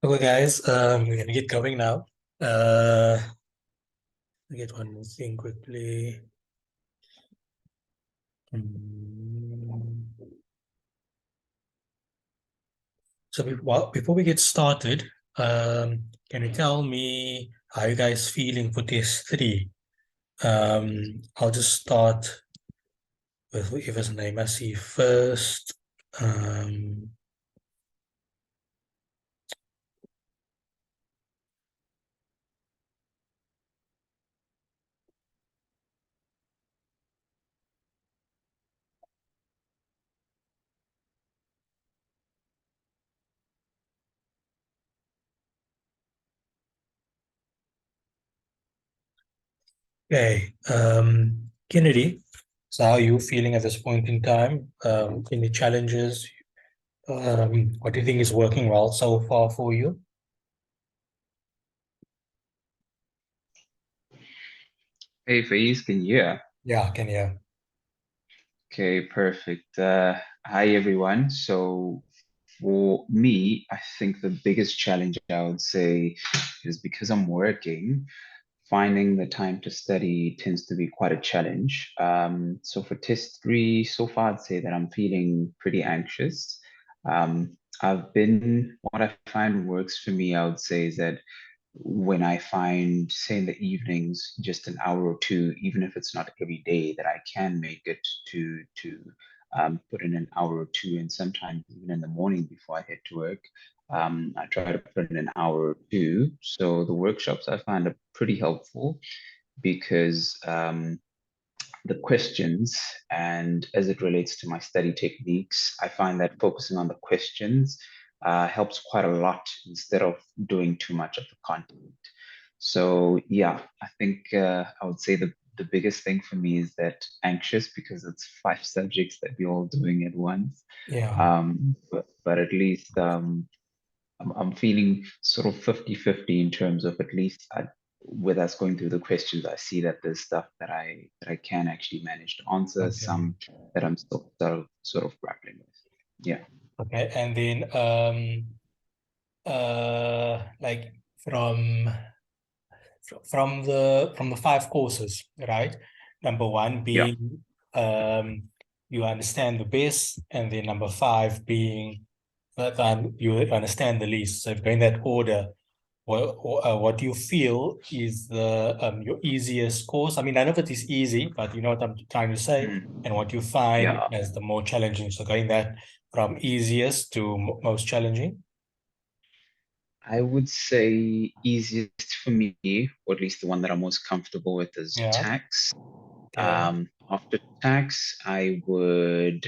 Okay, guys, we're gonna get going now. Get one more thing quickly. So before we get started, can you tell me how you guys feeling for test three? I'll just start with whoever's name I see first. Um, okay, Kennedy. So how are you feeling at this point in time? Any challenges? What do you think is working well so far for you? Hey, Faiz, can you hear? Yeah, can you? Okay, perfect. Hi, everyone. So, for me, I think the biggest challenge I would say is because I'm working, finding the time to study tends to be quite a challenge. So, for test three, so far, I'd say that I'm feeling pretty anxious. What I find works for me, I would say, is that when I find, say, in the evenings, just an hour or two, even if it's not every day, that I can make it to put in an hour or two, and sometimes even in the morning before I head to work, I try to put in an hour or two. So the workshops I find are pretty helpful because the questions and as it relates to my study techniques, I find that focusing on the questions helps quite a lot instead of doing too much of the content. So yeah, I think I would say the biggest thing for me is that anxious because it's five subjects that we're all doing at once. Yeah. But at least I'm feeling sort of 50-50 in terms of at least with us going through the questions, I see that there's stuff that I can actually manage to answer, Okay. some that I'm still sort of grappling with. Yeah. Okay. And then like from the five courses, right? Number one Yeah. being you understand the best, and then number five being that you understand the least. So if going that order, what do you feel is the your easiest course? I mean, none of it is easy, but you know what I'm trying to say, Mhm. and what you find Yeah. as the more challenging. So going that from easiest to most challenging. I would say easiest for me, or at least the one that I'm most comfortable with, is Yeah. tax. Okay. After tax, I would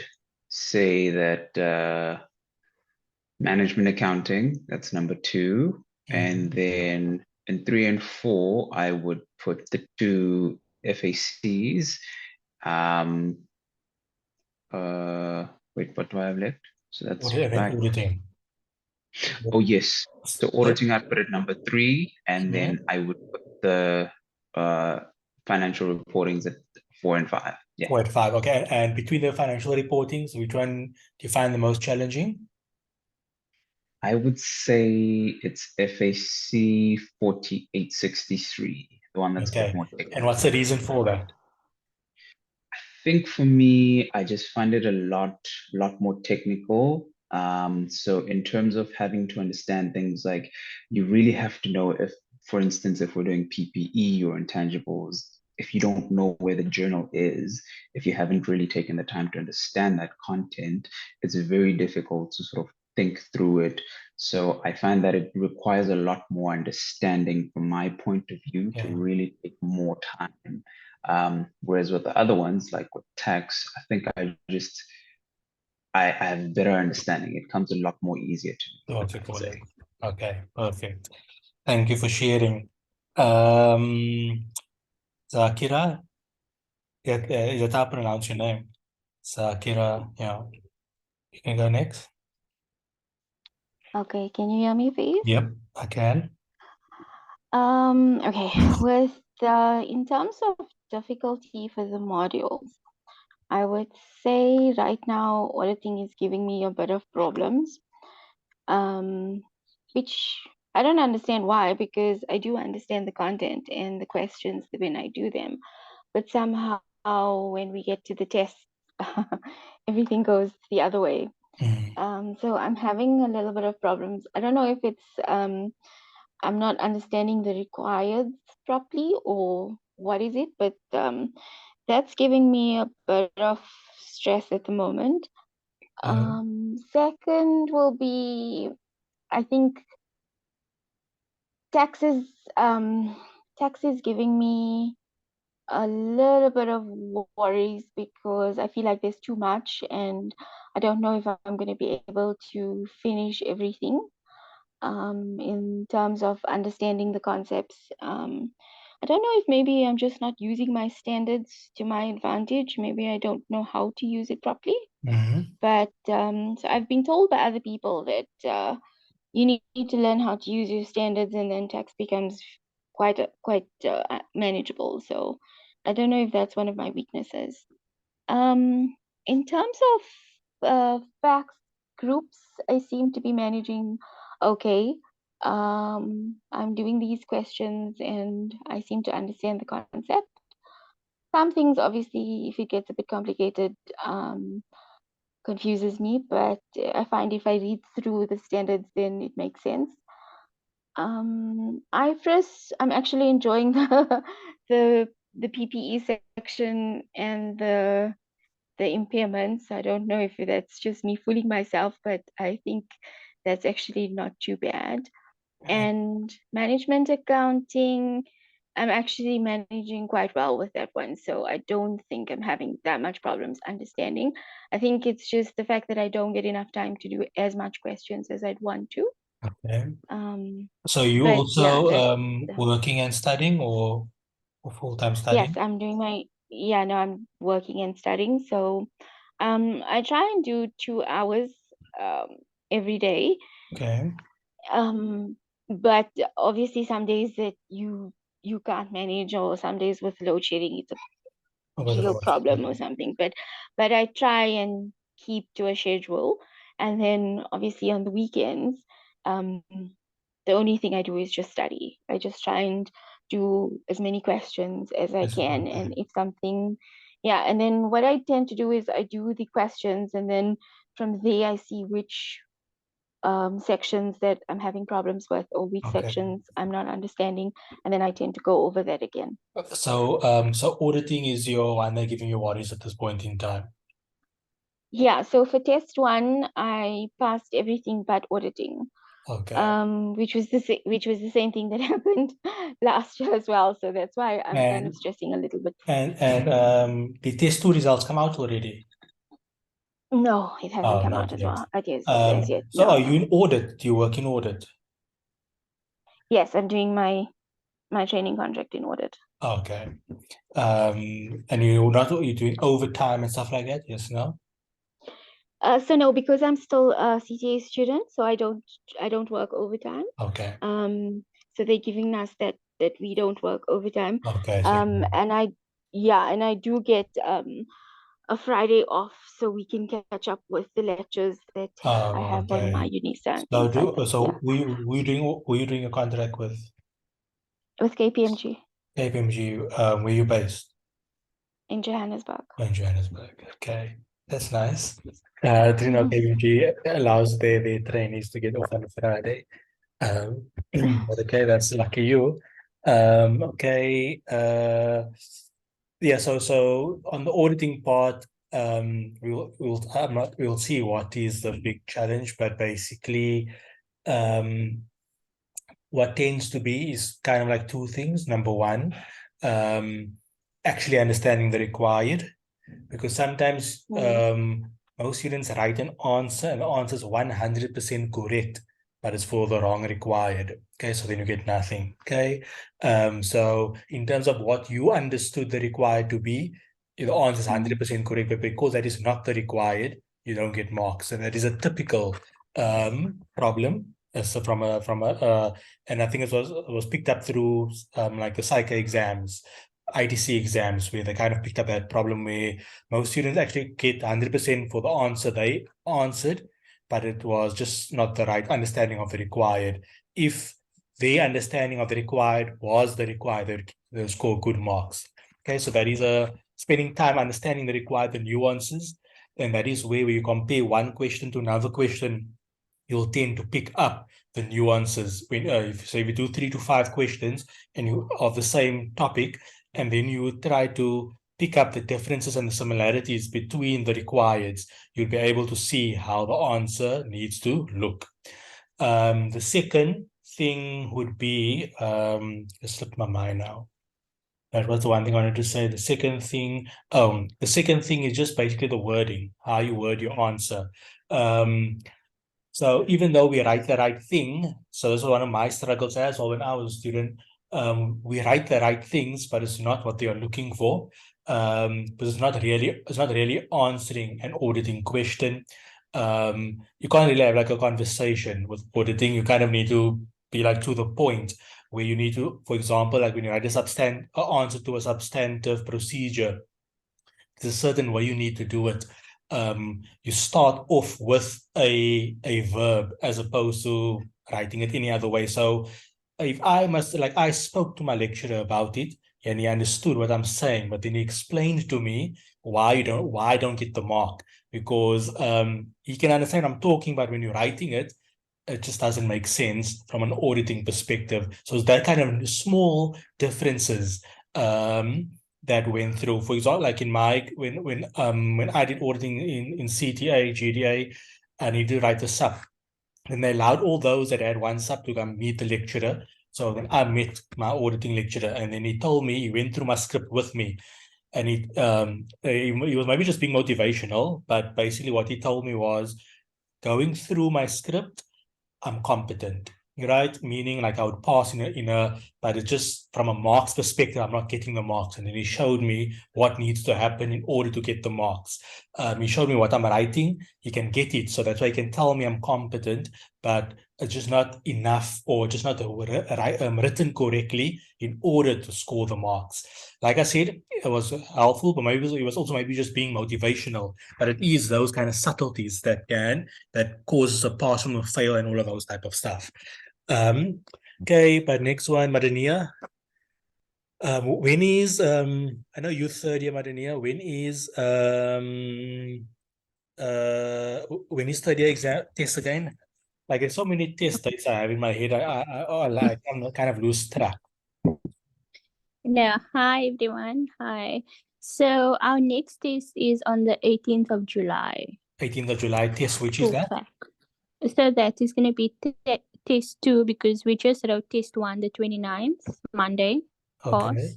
say that management accounting, that's number two. And Mhm. then in three and four, I would put the two FACs. Um, uh, Wait, what do I have left? So that's And then back. auditing. Oh, yes. So But auditing, I'd put it number three, and okay. then I would put the uh, financial reportings at four and five. Yeah. 4 and 5. Okay. And between the financial reportings, which one do you find the most challenging? I would say it's FAC 4863, the one that's a bit Okay. more And what's the technical. reason for that? Think for me, I just find it a lot more technical. So in terms of having to understand things like you really have to know if, for instance, if we're doing PPE or intangibles, if you don't know where the journal is, if you haven't really taken the time to understand that content, it's very difficult to sort of think through it. So I find that it requires a lot more understanding from my point of view to Yeah. really take more time. Whereas with the other ones, like with tax, I think I have better understanding. It comes a lot more easier to me, What you I'd call it. say. Okay. Perfect. Thank you for sharing. Um, Zakira, is that how I pronounce your name? Zakira, yeah. You can go next. Okay, can you hear me, please? Yep, I can. Okay, in terms of difficulty for the modules, I would say right now auditing is giving me a bit of problems. Um, which I don't understand why, because I do understand the content and the questions when I do them. But somehow when we get to the test, everything goes the other way. So I'm having a little bit of problems. I don't know if it's I'm not understanding the required properly or what is it, but that's giving me a bit of stress at the moment. Second will be, I think, taxes. Taxes giving me a little bit of worries because I feel like there's too much and I don't know if I'm going to be able to finish everything in terms of understanding the concepts. I don't know if maybe I'm just not using my standards to my advantage. Maybe I don't know how to use it properly. But so I've been told by other people that you need to learn how to use your standards, and then tax becomes quite manageable. So I don't know if that's one of my weaknesses. In terms of facts groups, I seem to be managing okay. I'm doing these questions and I seem to understand the concept. Some things, obviously, if it gets a bit complicated, confuses me, but I find if I read through the standards, then it makes sense. IFRS, I'm actually enjoying the PPE section and the impairments. I don't know if that's just me fooling myself, but I think that's actually not too bad. And management accounting, I'm actually managing quite well with that one. So I don't think I'm having that much problems understanding. I think it's just the fact that I don't get enough time to do as much questions as I'd want to. Okay. Um, So you but also yeah, working and studying or full-time yes, studying? I'm doing no, I'm working and studying. So I try and do 2 hours um every day. Okay. But obviously some days that you can't manage, or some days with load shedding it's a real Otherwise, problem or something. But I try and keep to a schedule, and then obviously on the weekends, um the only thing I do is just study. I just try and do as many questions as I yes, can. okay. And if something, yeah, and then what I tend to do is I do the questions, and then from there I see which sections that I'm having problems with, or which Okay. sections I'm not understanding, and then I tend to go over that again. So auditing is your one they're giving you worries at this point in time. Yeah, so for test one, I passed everything but auditing, Okay. which was the same thing that happened last year as well. So that's why I'm kind of And stressing a little bit. the test two results come out already? No, it hasn't Oh, come not out as yet. well. As yet, So are no. you in audit? Do you work in audit? Yes, I'm doing my training contract in audit. Okay. And you're doing overtime and stuff like that? Yes, no? So no, because I'm still a CTA student, so I don't work overtime. Okay. So they're giving us that we don't work overtime. Okay. So, And I do get a Friday off so we can catch up with the lectures that I oh, have on my okay. UNISA and So things like that. Yeah, were you doing a contract with with KPMG KPMG? Where you based? in Johannesburg. In Johannesburg. Okay. That's nice. Didn't know KPMG allows their trainees to get off on a Friday. Um, but okay, that's lucky you. Okay. Yeah, so on the auditing part, we'll see what is the big challenge, but basically, um, what tends to be is kind of like two things. Number one, actually understanding the required, because sometimes most students write an answer and the answer is 100% correct, but it's for the wrong required. Okay, so then you get nothing. Okay, so in terms of what you understood the required to be, the answer is 100% correct, but because that is not the required, you don't get marks. And that is a typical problem. So and I think it was picked up through like the psycho exams, ITC exams, where they kind of picked up that problem where most students actually get 100% for the answer they answered, but it was just not the right understanding of the required. If their understanding of the required was the required, they'll score good marks. Okay, so that is spending time understanding the required, the nuances, and that is where you compare one question to another question, you'll tend to pick up the nuances. When if you do 3 to 5 questions and you of the same topic, and then you try to pick up the differences and the similarities between the requireds, you'll be able to see how the answer needs to look. The second thing would be, it slipped my mind now. That was the one thing I wanted to say. The second thing is just basically the wording, how you word your answer. So even though we write the right thing, so this was one of my struggles as well when I was a student. We write the right things, but it's not what they are looking for. But it's not really answering an auditing question. You can't really have like a conversation with auditing. You kind of need to be like to the point, where you need to, for example, like when you write a answer to a substantive procedure, there's a certain way you need to do it. You start off with a verb as opposed to writing it any other way. So if I spoke to my lecturer about it and he understood what I'm saying, but then he explained to me why I don't get the mark, because he can understand I'm talking, but when you're writing it, it just doesn't make sense from an auditing perspective. So it's that kind of small differences that went through. For example, like in my when I did auditing in CTA, GDA, I needed to write a sub. And they allowed all those that had one sub to come meet the lecturer. So then I met my auditing lecturer, and then he told me, he went through my script with me, and he was maybe just being motivational, but basically what he told me was, going through my script, I'm competent, right? Meaning like I would pass but it's just from a marks perspective, I'm not getting the marks. And then he showed me what needs to happen in order to get the marks. He showed me what I'm writing. He can get it. So that's why he can tell me I'm competent, but it's just not enough, or just not written correctly in order to score the marks. Like I said, it was helpful, but maybe it was also maybe just being motivational. But it is those kind of subtleties that causes a pass from a fail and all of those type of stuff. Okay, but next one, Madania. When is I know you're third year, Madania. When is third year exam test again? Like there's so many test dates I have in my head. I'm kind of lose track. Yeah, hi everyone. Hi. So our next test is on the 18th of July. 18th of July test, which is that? So that is going to be test 2, because we just wrote test 1 the 29th, Monday. Okay.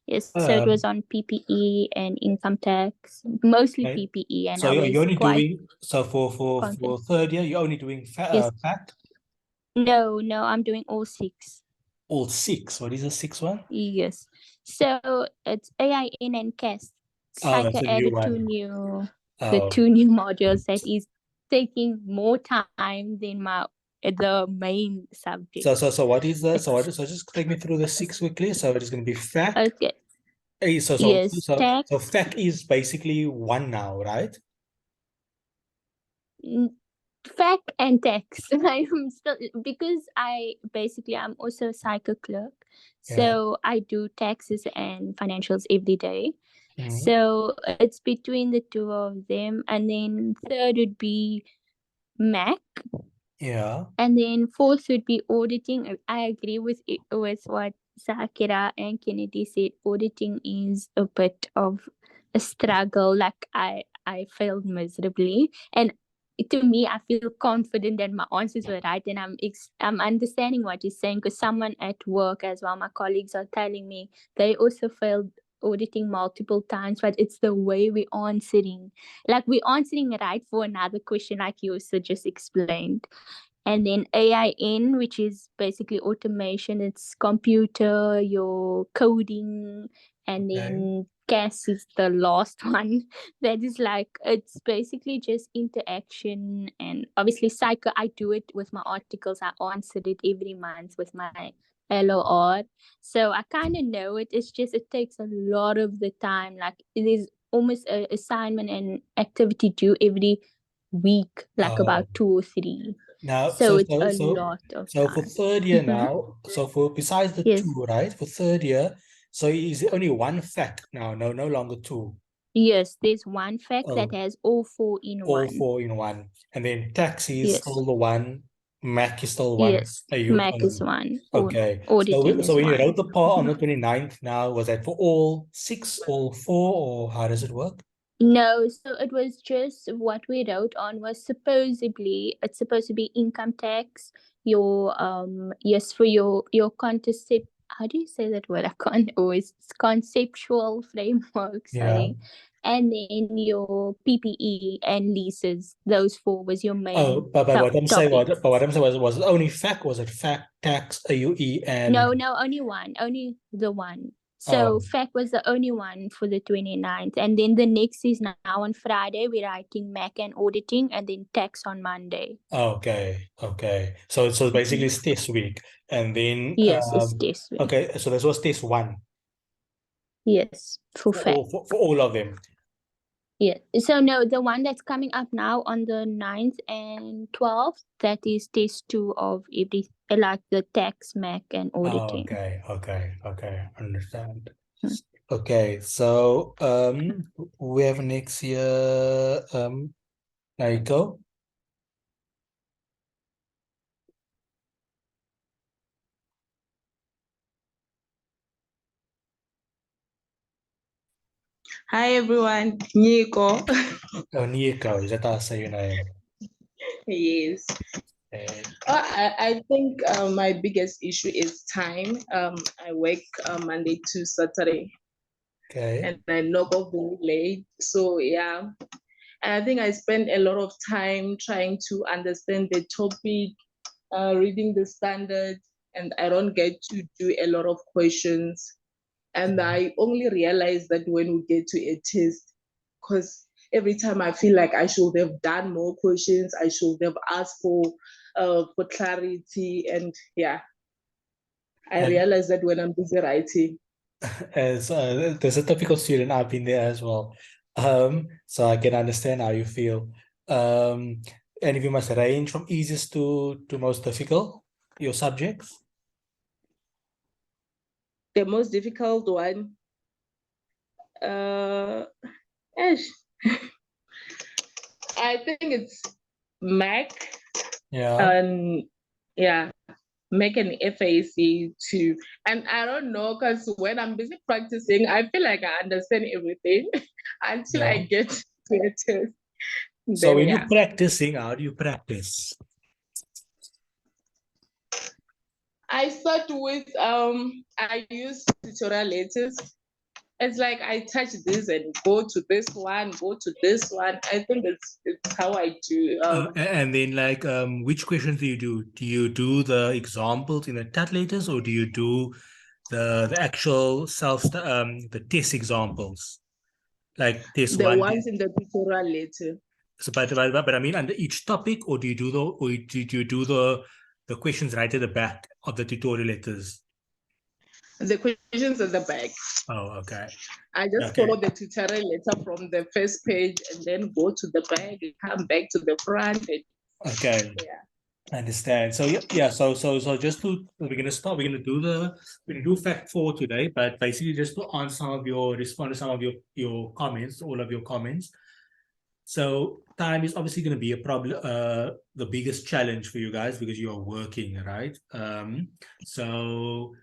Yes, so it was on PPE and income tax, mostly Okay. PPE, and So I you're was only quite doing, so for third year, you're only doing Yes. FAC? No, I'm doing all 6. All 6. What is the 6th one? Yes. So it's AIN and CAS. Oh, that's Psycho a new added one. the 2 new modules that is taking more time than the main subject. So what is the so just take me through the 6 quickly. So it is going to be FAC. Okay. So Yes, tax. FAC is basically 1 now, right? FAC and tax. I'm still, because I'm also a psycho clerk, so I do taxes and financials every day. So it's between the two of them, and then third would be Mac. Yeah. And then fourth would be auditing. I agree with what Sakira and Kennedy said. Auditing is a bit of a struggle. Like I failed miserably, and to me, I feel confident that my answers were right, and I'm understanding what you're saying, because someone at work as well, my colleagues are telling me they also failed auditing multiple times, but it's the way we're answering. Like we're answering right for another question, like you also just explained. And then AIN, which is basically automation, it's computer, your coding, and then CAS is the last one. That is like, it's basically just interaction. And obviously Psycho, I do it with my articles. I answer it every month with my LOR. So I kind of know it. It's just, it takes a lot of the time. Like it is almost an assignment and activity due every week, like Oh. about 2 or 3. Now, So it's a lot of so for time. third year Mhm. now, so for besides the Yes. 2, right? For third year, so is it only 1 FAC now? No longer 2. Yes, there's one FAC that Oh, has all 4 in all one. 4 in 1, and then tax is Yes. still the 1, Mac is still 1. Yes. Mac is 1. Okay. Auditing So is when you 1. wrote the part on the 29th now, was that for all 6, all 4, or how does it work? No, so it was just what we wrote on was it's supposed to be income tax, your yes, for your concept, how do you say that word? I can't always, conceptual framework, Yeah. sorry. And then your PPE and leases, those 4 was your main Oh, but what I'm saying, topics. but what I'm saying was it only FAC? Was it FAC, tax, AUE, and No, only one, only the one. So Oh. FAC was the only one for the 29th. And then the next is now on Friday, we're writing Mac and auditing, and then tax on Monday. Okay. So basically it's test week, and then Yes, it's this week. okay. So this was test 1 Yes, for FAC. for all of them. Yeah. So no, the one that's coming up now on the 9th and 12th, that is test 2 of like the tax, Mac, and auditing. Okay. Understand. Hmm. Okay, so we have next year Naiko. Hi everyone, Nico. Oh, Nico, is that how I say your name? Yes. Okay. I think my biggest issue is time. I work Monday to Saturday, Okay. and I knock off very late. So yeah, and I think I spend a lot of time trying to understand the topic, reading the standard, and I don't get to do a lot of questions. And I only realize that when we get to a test, because every time I feel like I should have done more questions, I should have asked for clarity, and yeah, I And realize that when I'm busy writing. as there's a typical student, I've been there as well. So I can understand how you feel. And if you must range from easiest to most difficult, your subjects. The most difficult one, I think it's Mac, Yeah. and yeah, Mac and FAC too. And I don't know, because when I'm busy practicing, I feel like I understand everything until Yeah. I get to a test. So Then when yeah, you're practicing, how do you practice? I start with I use tutorial letters. It's like I touch this and go to this one, go to this one. I think it's how I do. And then like which questions do you do? Do you do the examples in the tat letters, or do you do the actual the test examples? Like test the 1, ones in the tutorial letter. so but I mean under each topic, or do you do the questions right at the back of the tutorial letters? The questions at the back. Oh, okay. I just Okay. follow the tutorial letter from the first page and then go to the back and come back to the front. And, Okay. yeah. I understand. So yeah. So just to we're gonna do fact 4 today, but basically just to respond to some of your comments, all of your comments. So time is obviously going to be a problem, the biggest challenge for you guys because you are working, right? So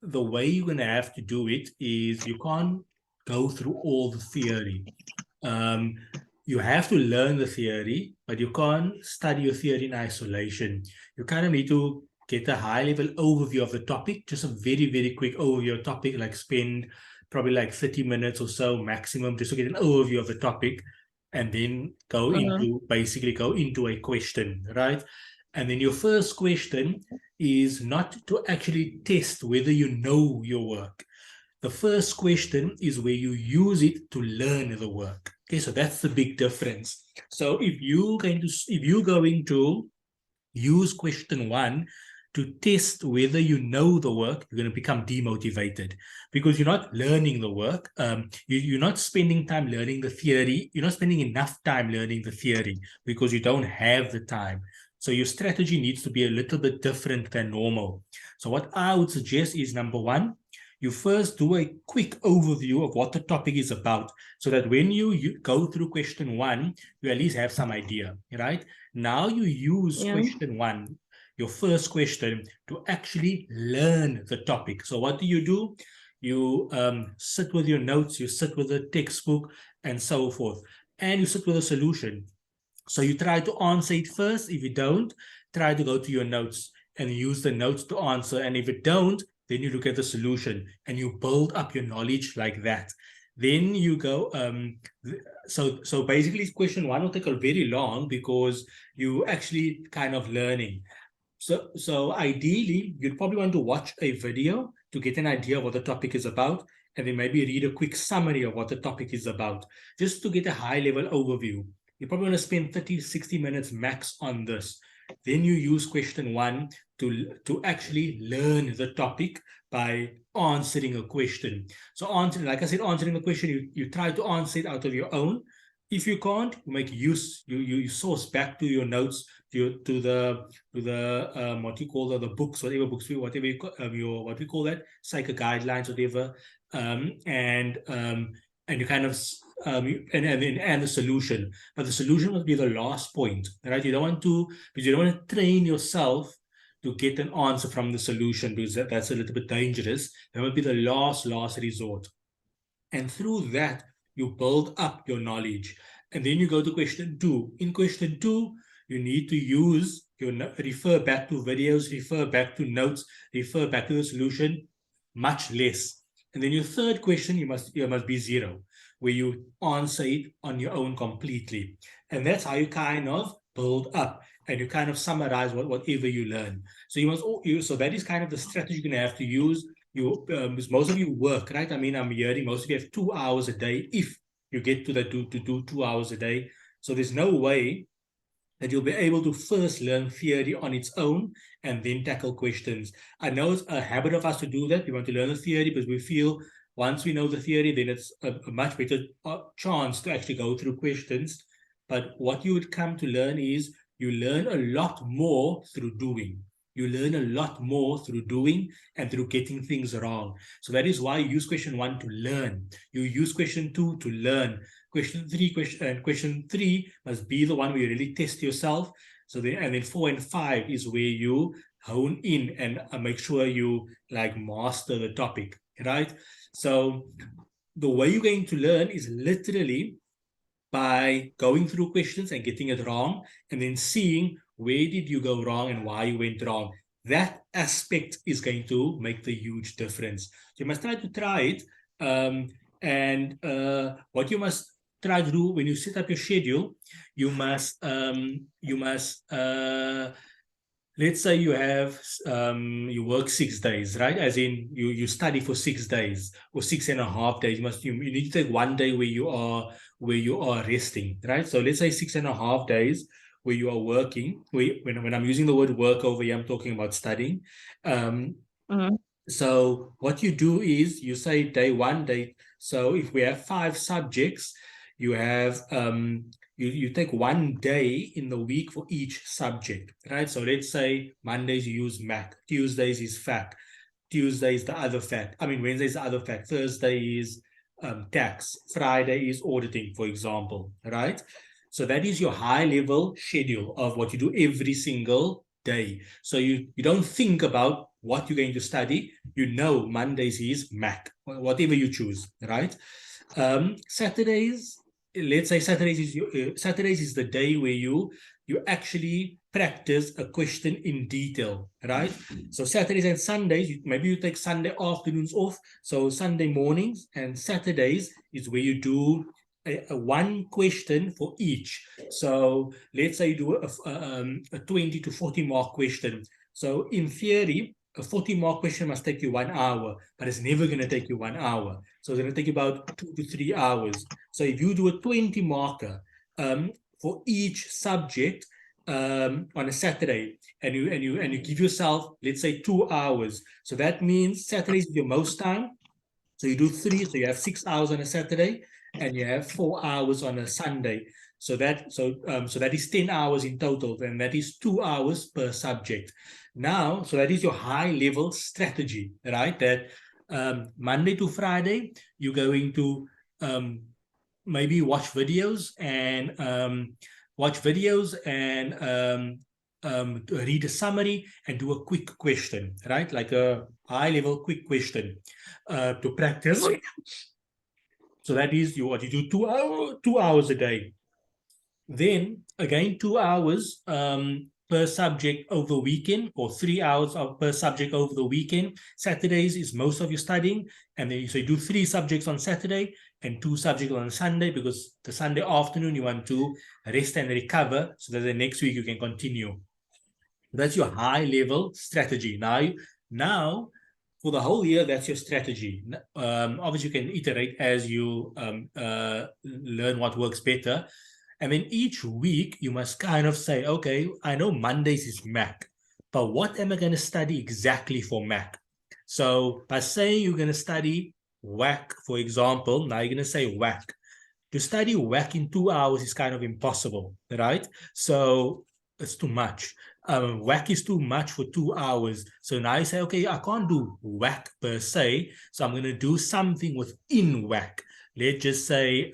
the way you're going to have to do it is you can't go through all the theory. You have to learn the theory, but you can't study your theory in isolation. You kind of need to get a high level overview of the topic, just a very, very quick overview of the topic, like spend probably like 30 minutes or so maximum just to get an overview of the topic, and then go into a question, right? And then your first question is not to actually test whether you know your work. The first question is where you use it to learn the work. Okay, so that's the big difference. So if you're going to use question 1 to test whether you know the work, you're going to become demotivated because you're not learning the work. You're not spending time learning the theory. You're not spending enough time learning the theory because you don't have the time. So your strategy needs to be a little bit different than normal. So what I would suggest is, number one, you first do a quick overview of what the topic is about, so that when you go through question one, you at least have some idea, right? Now you use question one, your first question, to actually learn the topic. So what do? You sit with your notes, you sit with the textbook and so forth, and you sit with a solution. So you try to answer it first. If you don't, try to go to your notes and use the notes to answer. And if you don't, then you look at the solution and you build up your knowledge like that. Then you go, so basically question one will take a very long because you actually kind of learning. So ideally, you'd probably want to watch a video to get an idea of what the topic is about, and then maybe read a quick summary of what the topic is about, just to get a high-level overview. You probably want to spend 30, 60 minutes max on this. Then you use question one to actually learn the topic by answering a question. So like I said, answering the question, you try to answer it out of your own. If you can't, make use, you source back to your notes, to the what you call the books, whatever books, whatever you call, what we call that, psycho guidelines, whatever, and you kind of and the solution. But the solution must be the last point, right? You don't want to, because you don't want to train yourself to get an answer from the solution, because that's a little bit dangerous. That would be the last resort. And through that, you build up your knowledge. And then you go to question two. In question two, you need to use refer back to videos, refer back to notes, refer back to the solution much less. And then your third question, you must be zero, where you answer it on your own completely. And that's how you kind of build up and you kind of summarize whatever you learn. So so that is kind of the strategy you're going to have to use. Most of you work, right? I mean, I'm hearing most of you have 2 hours a day, if you get to that to do 2 hours a day. So there's no way that you'll be able to first learn theory on its own and then tackle questions. I know it's a habit of us to do that. We want to learn the theory because we feel once we know the theory, then it's a much better chance to actually go through questions. But what you would come to learn is you learn a lot more through doing. You learn a lot more through doing and through getting things wrong. So that is why you use question one to learn. You use question two to learn. Question three must be the one where you really test yourself. So then 4 and 5 is where you hone in and make sure you like master the topic, right? So the way you're going to learn is literally by going through questions and getting it wrong, and then seeing where did you go wrong and why you went wrong. That aspect is going to make the huge difference. You must try it. What you must try to do when you set up your schedule, you must let's say you have you work 6 days, right? As in you study for 6 days or 6.5 days. You need to take 1 day where you are resting, right? So let's say 6.5 days where you are working. When I'm using the word work over here, I'm talking about studying. So what you do is you say day one, so if we have 5 subjects, you have you take 1 day in the week for each subject, right? So let's say Mondays you use math, Tuesdays is FAC, Tuesday is the other FAC, Wednesday is the other FAC, Thursday is tax, Friday is auditing, for example, right? So that is your high level schedule of what you do every single day. So you don't think about what you're going to study. You know Mondays is math, whatever you choose, right? Saturdays, let's say Saturdays is the day where you actually practice a question in detail, right? So Saturdays and Sundays, maybe you take Sunday afternoons off. So Sunday mornings and Saturdays is where you do a one question for each. So let's say you do a 20 to 40 mark question. So in theory, a 40-mark question must take you 1 hour, but it's never going to take you 1 hour. So it's going to take you about 2 to 3 hours. So if you do a 20-marker for each subject, on a Saturday, and you give yourself, let's say, 2 hours. So that means Saturdays is your most time. So you do 3, so you have 6 hours on a Saturday, and you have 4 hours on a Sunday. So that is 10 hours in total, and that is 2 hours per subject. Now, so that is your high level strategy, right? That Monday to Friday, you're going to maybe watch videos and read a summary and do a quick question, right? Like a high level quick question to practice. So that is what you do 2 hours a day. Then again, 2 hours per subject over the weekend, or 3 hours per subject over the weekend. Saturdays is most of your studying, and then so you do 3 subjects on Saturday and 2 subjects on Sunday, because the Sunday afternoon you want to rest and recover so that the next week you can continue. That's your high level strategy. Now for the whole year, that's your strategy. Obviously, you can iterate as you learn what works better. And then each week, you must kind of say, okay, I know Mondays is Mac, but what am I going to study exactly for Mac? So by saying you're going to study WAC, for example, now you're going to say WAC. To study WAC in 2 hours is kind of impossible, right? So it's too much. WAC is too much for 2 hours. So now you say, okay, I can't do WAC per se, so I'm going to do something within WAC. Let's just say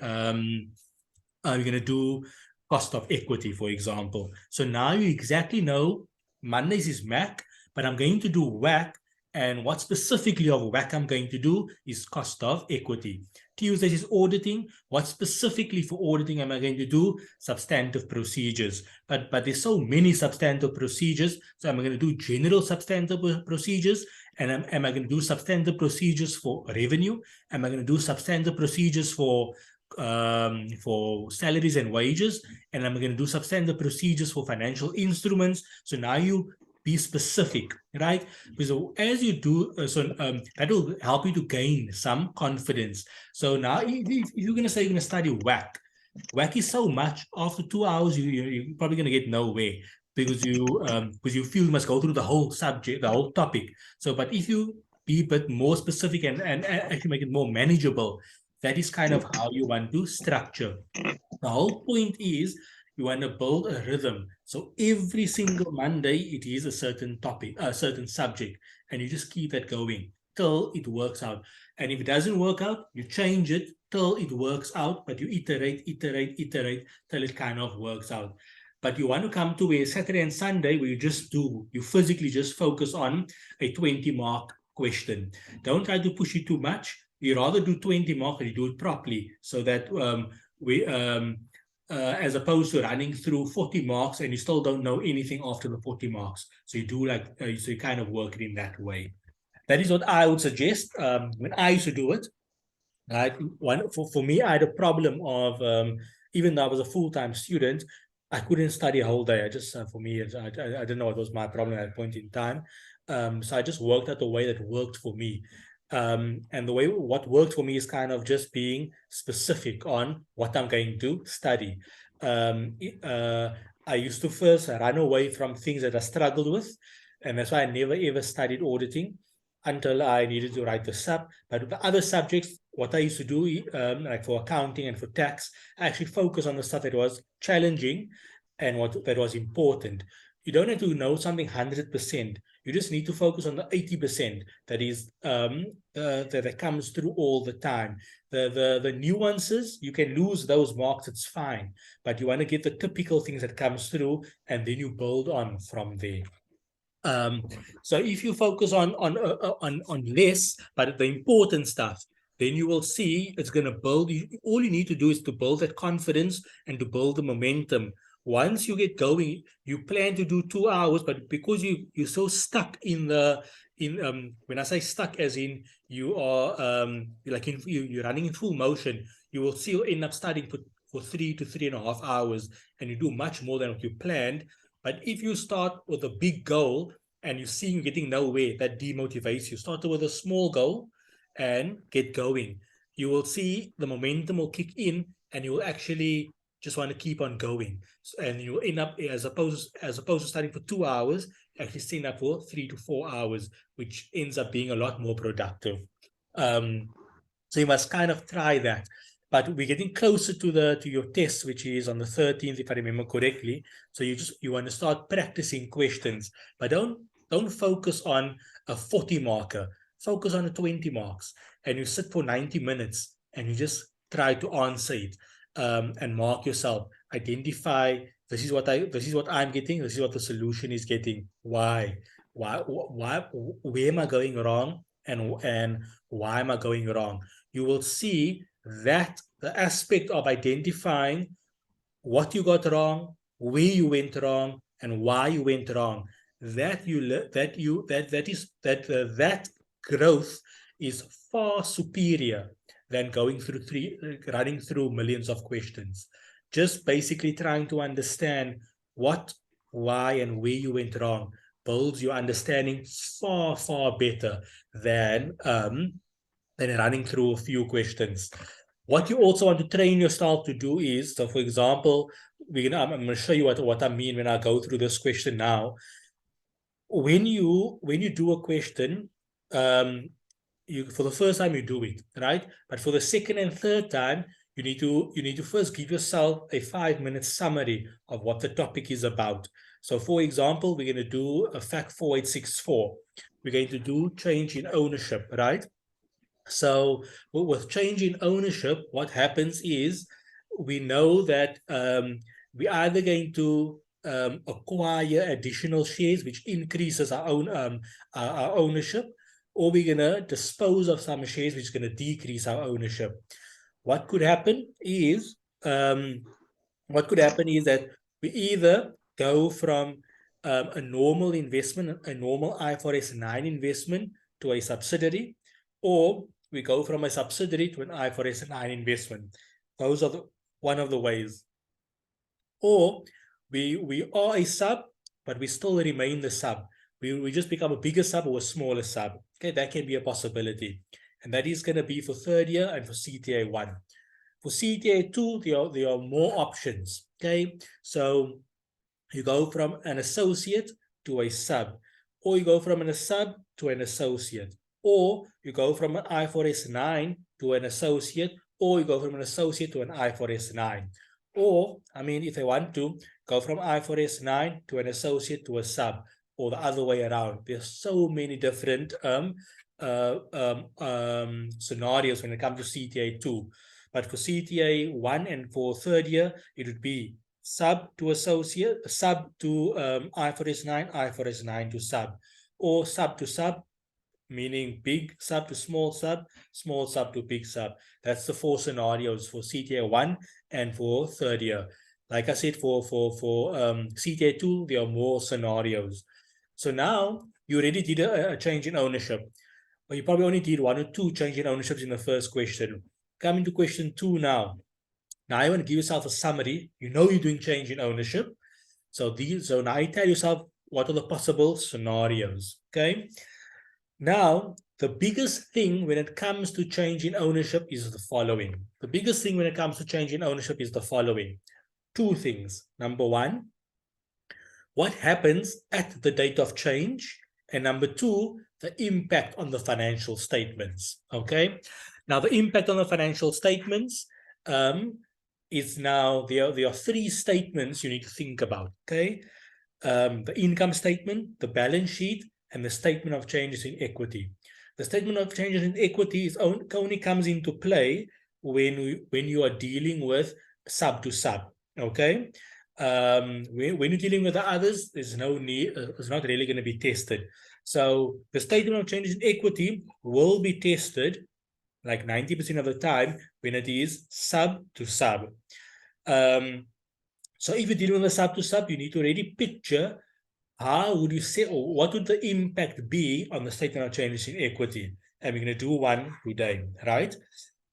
you're going to do cost of equity, for example. So now you exactly know Mondays is MAC, but I'm going to do WAC, and what specifically of WAC I'm going to do is cost of equity. Tuesdays is auditing. What specifically for auditing am I going to do? Substantive procedures. But there's so many substantive procedures, so am I going to do general substantive procedures? And am I going to do substantive procedures for revenue? Am I going to do substantive procedures for salaries and wages? And I'm going to do substantive procedures for financial instruments. So now you be specific, right? Because as you do, that will help you to gain some confidence. So now if you're going to say you're going to study WAC, WAC is so much. After 2 hours, you're probably going to get nowhere, because you feel you must go through the whole subject, the whole topic. So, but if you be a bit more specific and actually make it more manageable, that is kind of how you want to structure. The whole point is you want to build a rhythm. So every single Monday, it is a certain topic, a certain subject, and you just keep that going till it works out. And if it doesn't work out, you change it till it works out, but you iterate till it kind of works out. But you want to come to a Saturday and Sunday where you physically just focus on a 20-mark question. Don't try to push it too much. You rather do 20 marks and you do it properly, so that as opposed to running through 40 marks and you still don't know anything after the 40 marks. So you do so you kind of work it in that way. That is what I would suggest when I used to do it. Right? For me, I had a problem of, even though I was a full-time student, I couldn't study a whole day. I just, for me, I didn't know what was my problem at that point in time. So I just worked out the way that worked for me. And what worked for me is kind of just being specific on what I'm going to study. I used to first run away from things that I struggled with, and that's why I never ever studied auditing until I needed to write the sub. But the other subjects, what I used to do, like for accounting and for tax, I actually focus on the stuff that was challenging and that was important. You don't have to know something 100%. You just need to focus on the 80% that is that comes through all the time. The nuances, you can lose those marks, it's fine. But you want to get the typical things that comes through, and then you build on from there. So if you focus on less, but the important stuff, then you will see it's going to build. All you need to do is to build that confidence and to build the momentum. Once you get going, you plan to do 2 hours, but because you're so stuck in when I say stuck, as in you are you're running in full motion, you will still end up studying for 3 to 3.5 hours, and you do much more than what you planned. But if you start with a big goal and you see you're getting nowhere, that demotivates you. Start with a small goal and get going. You will see the momentum will kick in, and you will actually just want to keep on going. And you end up, as opposed to studying for 2 hours, actually staying up for 3 to 4 hours, which ends up being a lot more productive. So you must kind of try that. But we're getting closer to your test, which is on the 13th, if I remember correctly. So you want to start practicing questions, but don't focus on a 40 marker. Focus on a 20 marks, and you sit for 90 minutes and you just try to answer it, and mark yourself. Identify, this is what I'm getting. This is what the solution is getting. Why? Where am I going wrong? And why am I going wrong? You will see that the aspect of identifying what you got wrong, where you went wrong, and why you went wrong, that growth is far superior than running through millions of questions. Just basically trying to understand what, why, and where you went wrong builds your understanding far, far better than running through a few questions. What you also want to train yourself to do is, so for example, I'm going to show you what I mean when I go through this question now. When you do a question, for the first time you do it, right? But for the second and third time, you need to first give yourself a 5-minute summary of what the topic is about. So for example, we're going to do a FAC4864. We're going to do change in ownership, right? So with change in ownership, what happens is we know that we're either going to acquire additional shares, which increases our ownership, or we're going to dispose of some shares, which is going to decrease our ownership. What could happen is that we either go from a normal investment, a normal IFRS 9 investment, to a subsidiary, or we go from a subsidiary to an IFRS 9 investment. Those are one of the ways. Or we are a sub, but we still remain the sub. We just become a bigger sub or a smaller sub. Okay, that can be a possibility. And that is going to be for third year and for CTA 1. For CTA 2, there are more options. Okay, so you go from an associate to a sub, or you go from a sub to an associate, or you go from an IFRS 9 to an associate, or you go from an associate to an IFRS 9. Or, I mean, if they want to, go from IFRS 9 to an associate to a sub, or the other way around. There's so many different scenarios when it comes to CTA 2. But for CTA 1 and for third year, it would be sub to associate, sub to IFRS 9, IFRS 9 to sub, or sub to sub, meaning big sub to small sub to big sub. That's the 4 scenarios for CTA 1 and for third year. Like I said, for CTA 2, there are more scenarios. So now you already did a change in ownership, but you probably only did 1 or 2 change in ownerships in the first question. Coming to question 2 now. Now you want to give yourself a summary. You know you're doing change in ownership. So now you tell yourself what are the possible scenarios. Okay. Now, the biggest thing when it comes to change in ownership is the following. The biggest thing when it comes to change in ownership is the following. 2 things. Number 1, what happens at the date of change? And number 2, the impact on the financial statements. Okay. Now, the impact on the financial statements is now, there are 3 statements you need to think about. Okay. The income statement, the balance sheet, and the statement of changes in equity. The statement of changes in equity only comes into play when you are dealing with sub to sub. Okay. When you're dealing with the others, there's no need, it's not really going to be tested. So the statement of changes in equity will be tested like 90% of the time when it is sub to sub. So if you're dealing with a sub to sub, you need to already picture how would you say, or what would the impact be on the statement of changes in equity? And we're going to do one today, right?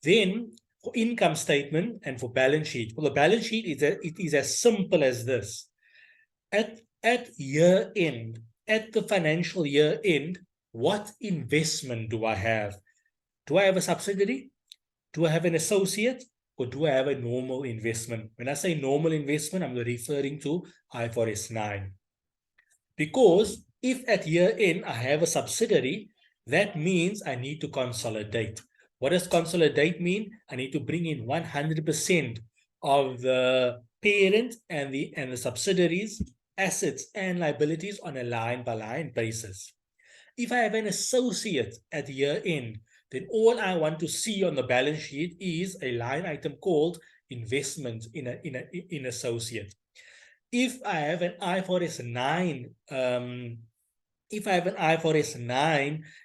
Then for income statement and for balance sheet. Well, the balance sheet is as simple as this. At year end, at the financial year end, what investment do I have? Do I have a subsidiary? Do I have an associate? or do I have a normal investment? When I say normal investment, I'm referring to IFRS 9. Because if at year end I have a subsidiary, that means I need to consolidate. What does consolidate mean? I need to bring in 100% of the parent and the subsidiaries, assets and liabilities on a line-by-line basis. If I have an associate at year end, then all I want to see on the balance sheet is a line item called investment in associate. If I have an IFRS 9,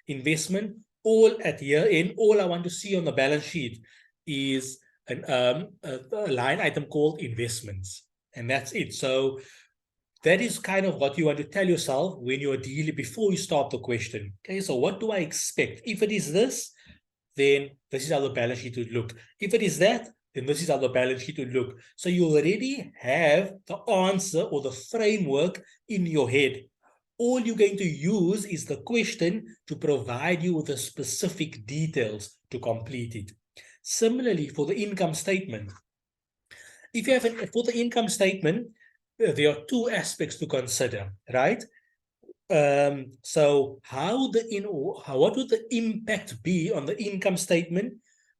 investment, all at year end, all I want to see on the balance sheet is a line item called investments, and that's it. So that is kind of what you want to tell yourself when you're dealing, before you start the question. Okay, so what do I expect? If it is this, then this is how the balance sheet would look. If it is that, then this is how the balance sheet would look. So you already have the answer or the framework in your head. All you're going to use is the question to provide you with the specific details to complete it. Similarly, for the income statement, if you have for the income statement, there are two aspects to consider, right? So what would the impact be on the income statement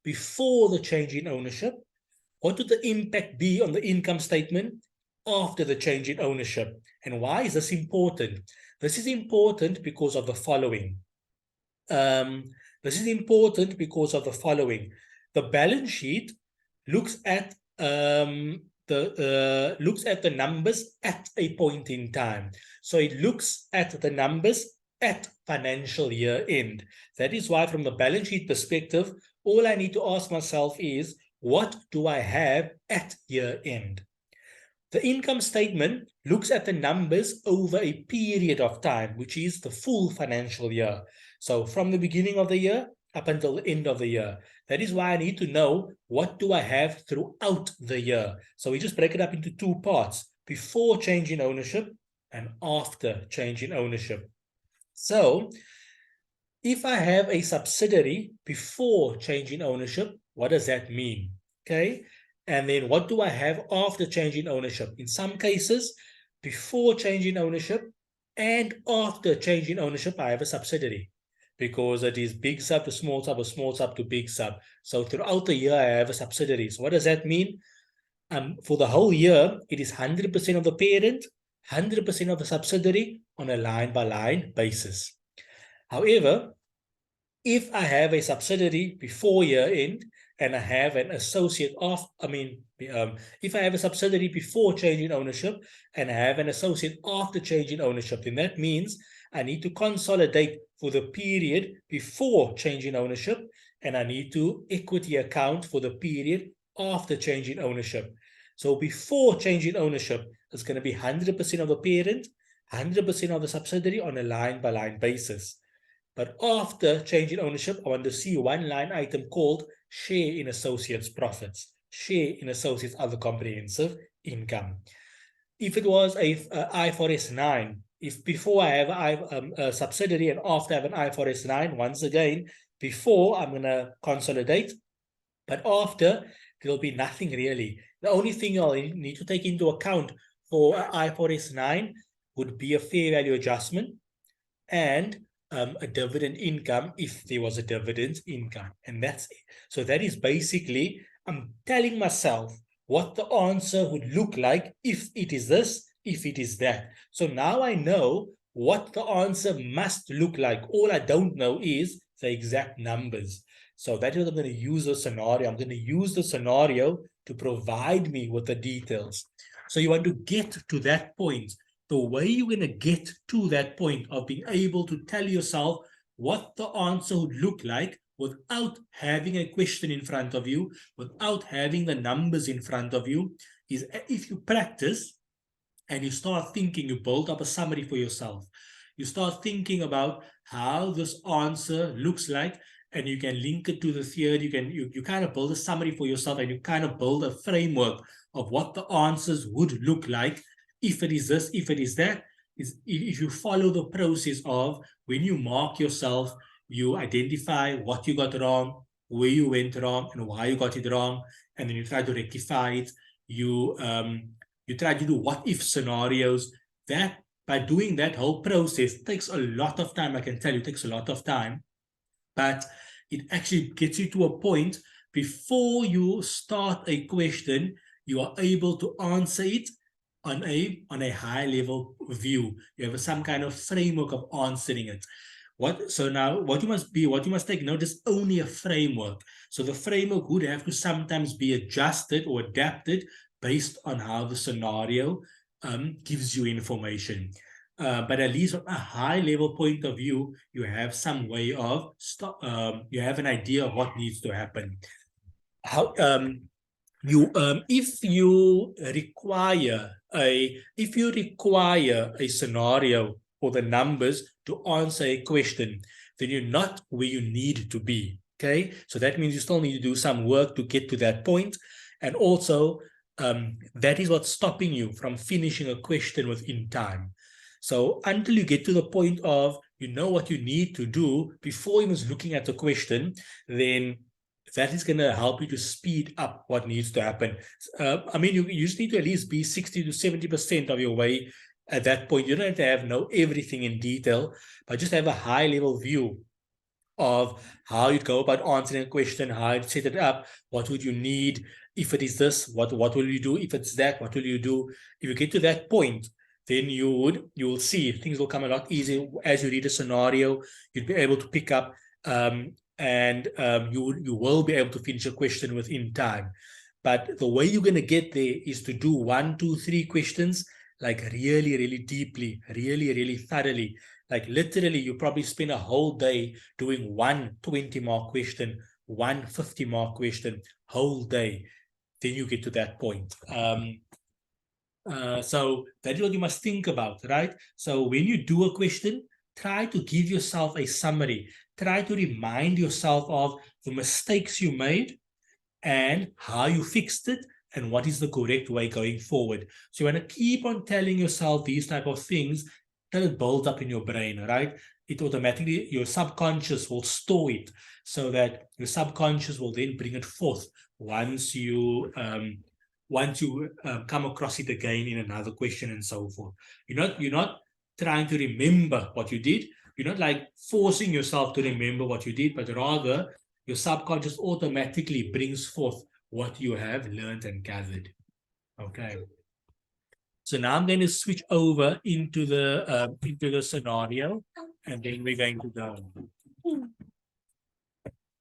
before the change in ownership? What would the impact be on the income statement after the change in ownership? And why is this important? This is important because of the following. The balance sheet looks at the numbers at a point in time. So it looks at the numbers at financial year end. That is why, from the balance sheet perspective, all I need to ask myself is, what do I have at year end? The income statement looks at the numbers over a period of time, which is the full financial year. So from the beginning of the year up until the end of the year. That is why I need to know, what do I have throughout the year? So we just break it up into two parts: before change in ownership and after change in ownership. So if I have a subsidiary before change in ownership, what does that mean? Okay. And then what do I have after change in ownership? In some cases, before change in ownership and after change in ownership, I have a subsidiary, because it is big sub to small sub or small sub to big sub. So throughout the year, I have a subsidiary. So what does that mean? For the whole year, it is 100% of the parent, 100% of the subsidiary on a line-by-line basis. However, if I have a subsidiary before year end and I have an associate if I have a subsidiary before change in ownership and I have an associate after change in ownership, then that means I need to consolidate for the period before change in ownership, and I need to equity account for the period after change in ownership. So before change in ownership, it's going to be 100% of the parent, 100% of the subsidiary on a line-by-line basis. But after change in ownership, I want to see one line item called share in associates profits, share in associates other comprehensive income. If it was a IFRS 9, if before I have a subsidiary and after I have an IFRS 9, once again, before I'm going to consolidate, but after there'll be nothing really. The only thing you'll need to take into account for IFRS 9 would be a fair value adjustment and a dividend income, if there was a dividend income, and that's it. So that is basically, I'm telling myself what the answer would look like if it is this, if it is that. So now I know what the answer must look like. All I don't know is the exact numbers. So that is what I'm going to use a scenario. I'm going to use the scenario to provide me with the details. So you want to get to that point. The way you're going to get to that point of being able to tell yourself what the answer would look like without having a question in front of you, without having the numbers in front of you, is if you practice and you start thinking, you build up a summary for yourself. You start thinking about how this answer looks like, and you can link it to the theory. You kind of build a summary for yourself, and you kind of build a framework of what the answers would look like. If it is this, if it is that, if you follow the process of when you mark yourself, you identify what you got wrong, where you went wrong and why you got it wrong, and then you try to rectify it. You try to do what if scenarios. That by doing that whole process takes a lot of time. I can tell you, it takes a lot of time, but it actually gets you to a point before you start a question, you are able to answer it on a high level view. You have some kind of framework of answering it. So now what you must take note is only a framework. So the framework would have to sometimes be adjusted or adapted based on how the scenario gives you information. But at least from a high level point of view, you have some way of you have an idea of what needs to happen. How if you require a scenario or the numbers to answer a question, then you're not where you need to be. Okay, so that means you still need to do some work to get to that point, and also that is what's stopping you from finishing a question within time. So until you get to the point of you know what you need to do before even looking at the question, then that is going to help you to speed up what needs to happen. I mean, you just need to at least be 60 to 70% of your way at that point. You don't have to know everything in detail, but just have a high level view of how you'd go about answering a question, how you'd set it up, what would you need. If it is this, what will you do? If it's that, what will you do? If you get to that point, then you will see things will come a lot easier. As you read a scenario, you'd be able to pick up and you will be able to finish a question within time. But the way you're going to get there is to do 1, 2, 3 questions like really, really deeply, really, really thoroughly. Like literally, you probably spend a whole day doing one 20-mark question, one 50-mark question, whole day. Then you get to that point. So that is what you must think about, right? So when you do a question, try to give yourself a summary. Try to remind yourself of the mistakes you made and how you fixed it and what is the correct way going forward. So you want to keep on telling yourself these type of things till it builds up in your brain, right? It automatically, your subconscious will store it so that your subconscious will then bring it forth once you come across it again in another question and so forth. You're not trying to remember what you did. You're not like forcing yourself to remember what you did, but rather your subconscious automatically brings forth what you have learned and gathered. Okay. So now I'm going to switch over into the scenario, and then we're going to go.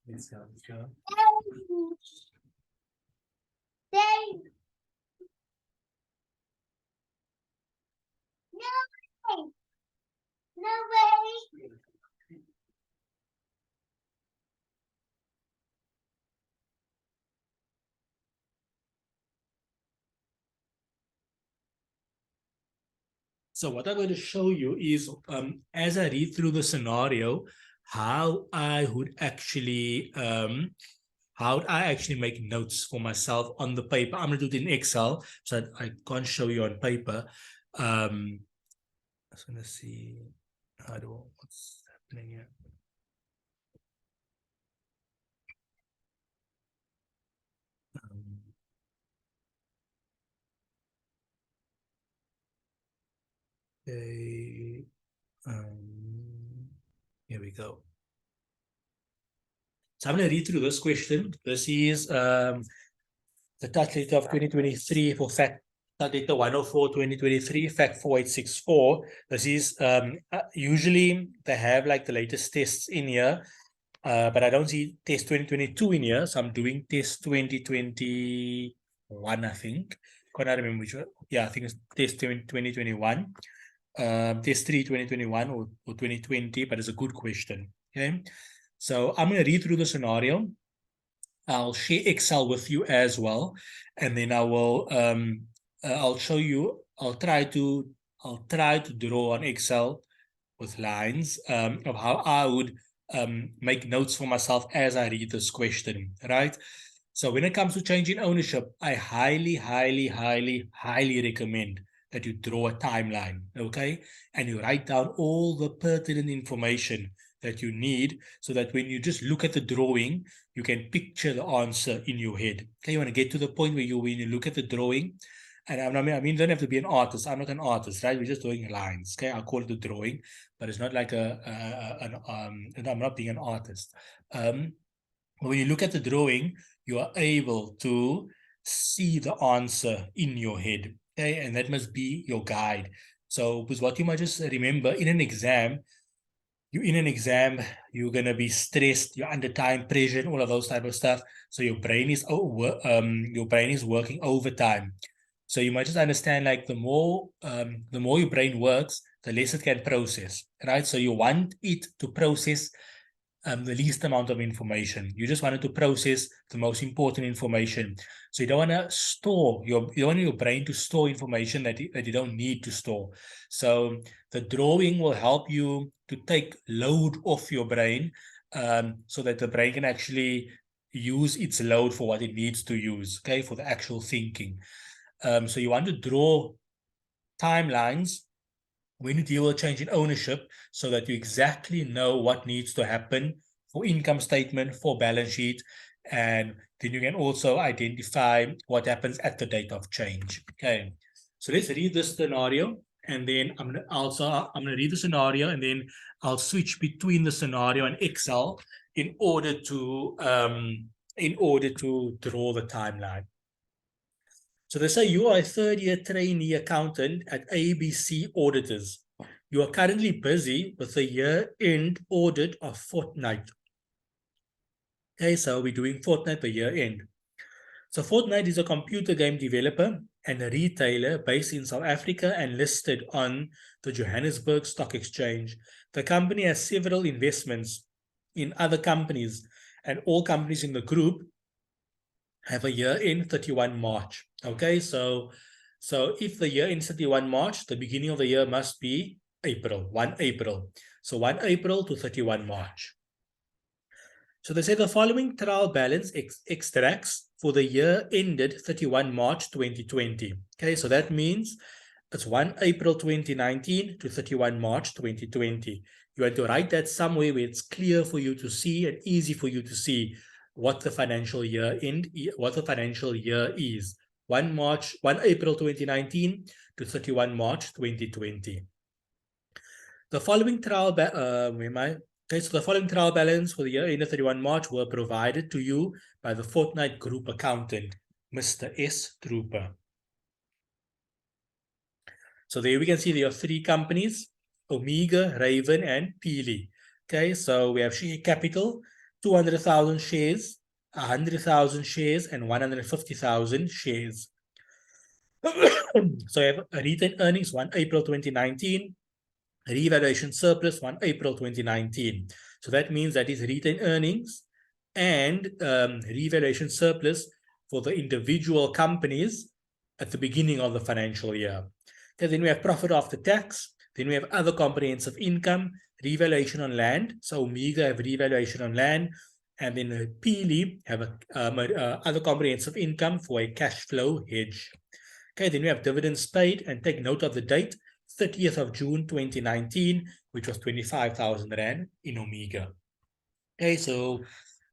Let's go. No way. So what I'm going to show you is, as I read through the scenario, how I would actually make notes for myself on the paper. I'm going to do it in Excel, so I can't show you on paper. I just want to see what's happening here. Okay. Here we go. So I'm going to read through this question. This is the touch data of 2023 for FAC data 104 2023 FAC4864. This is usually they have like the latest tests in here, but I don't see test 2022 in here, so I'm doing test 2021. I think can't remember which one. Yeah, I think it's test 2021. Test 3 2021 or 2020, but it's a good question. Okay, so I'm going to read through the scenario. I'll share Excel with you as well, and then I will I'll show you. I'll try to draw on Excel with lines of how I would make notes for myself as I read this question, right? So when it comes to changing ownership, I highly recommend that you draw a timeline, okay? And you write down all the pertinent information that you need, so that when you just look at the drawing, you can picture the answer in your head. Okay, you want to get to the point where when you look at the drawing, and I mean, you don't have to be an artist. I'm not an artist, right? We're just doing lines. Okay, I'll call it the drawing, but it's not like I'm not being an artist. When you look at the drawing, you are able to see the answer in your head. Okay, and that must be your guide. So, because what you might just remember in an exam, you're gonna be stressed, you're under time pressure, and all of those type of stuff. So your brain is working overtime. So you might just understand, like, the more your brain works, the less it can process, right? So you want it to process the least amount of information. You just want it to process the most important information. So you don't want to store you don't want your brain to store information that you don't need to store. So the drawing will help you to take load off your brain, so that the brain can actually use its load for what it needs to use, okay, for the actual thinking. So you want to draw timelines when you deal with change in ownership, so that you exactly know what needs to happen for income statement, for balance sheet, and then you can also identify what happens at the date of change. Okay, so let's read this scenario, and then I'm gonna read the scenario, and then I'll switch between the scenario and Excel in order to draw the timeline. So they say you are a third-year trainee accountant at ABC Auditors. You are currently busy with the year-end audit of Fortnite. Okay, so we're doing Fortnite the year-end. So Fortnite is a computer game developer and a retailer based in South Africa and listed on the Johannesburg Stock Exchange. The company has several investments in other companies, and all companies in the group have a year end 31 March. Okay, so if the year ends 31 March, the beginning of the year must be April, 1 April. So 1 April to 31 March. So they say the following trial balance extracts for the year ended 31 March 2020. Okay, so that means it's 1 April 2019 to 31 March 2020. You have to write that somewhere where it's clear for you to see and easy for you to see what the financial year is. 1 April 2019 to 31 March 2020. The following trial so the following trial balance for the year ended 31 March were provided to you by the Fortnite Group accountant, Mr. S. Trooper. So there we can see there are three companies: Omega, Raven, and Peely. Okay, so we have share capital, 200,000 shares, 100,000 shares, and 150,000 shares. So we have retained earnings 1 April 2019, revaluation surplus 1 April 2019. So that means that is retained earnings and revaluation surplus for the individual companies at the beginning of the financial year. Okay, then we have profit after tax. Then we have other comprehensive income, revaluation on land. So Omega have revaluation on land, and then Peely have other comprehensive income for a cash flow hedge. Okay, then we have dividends paid, and take note of the date, 30th of June 2019, which was 25,000 Rand in Omega. Okay, so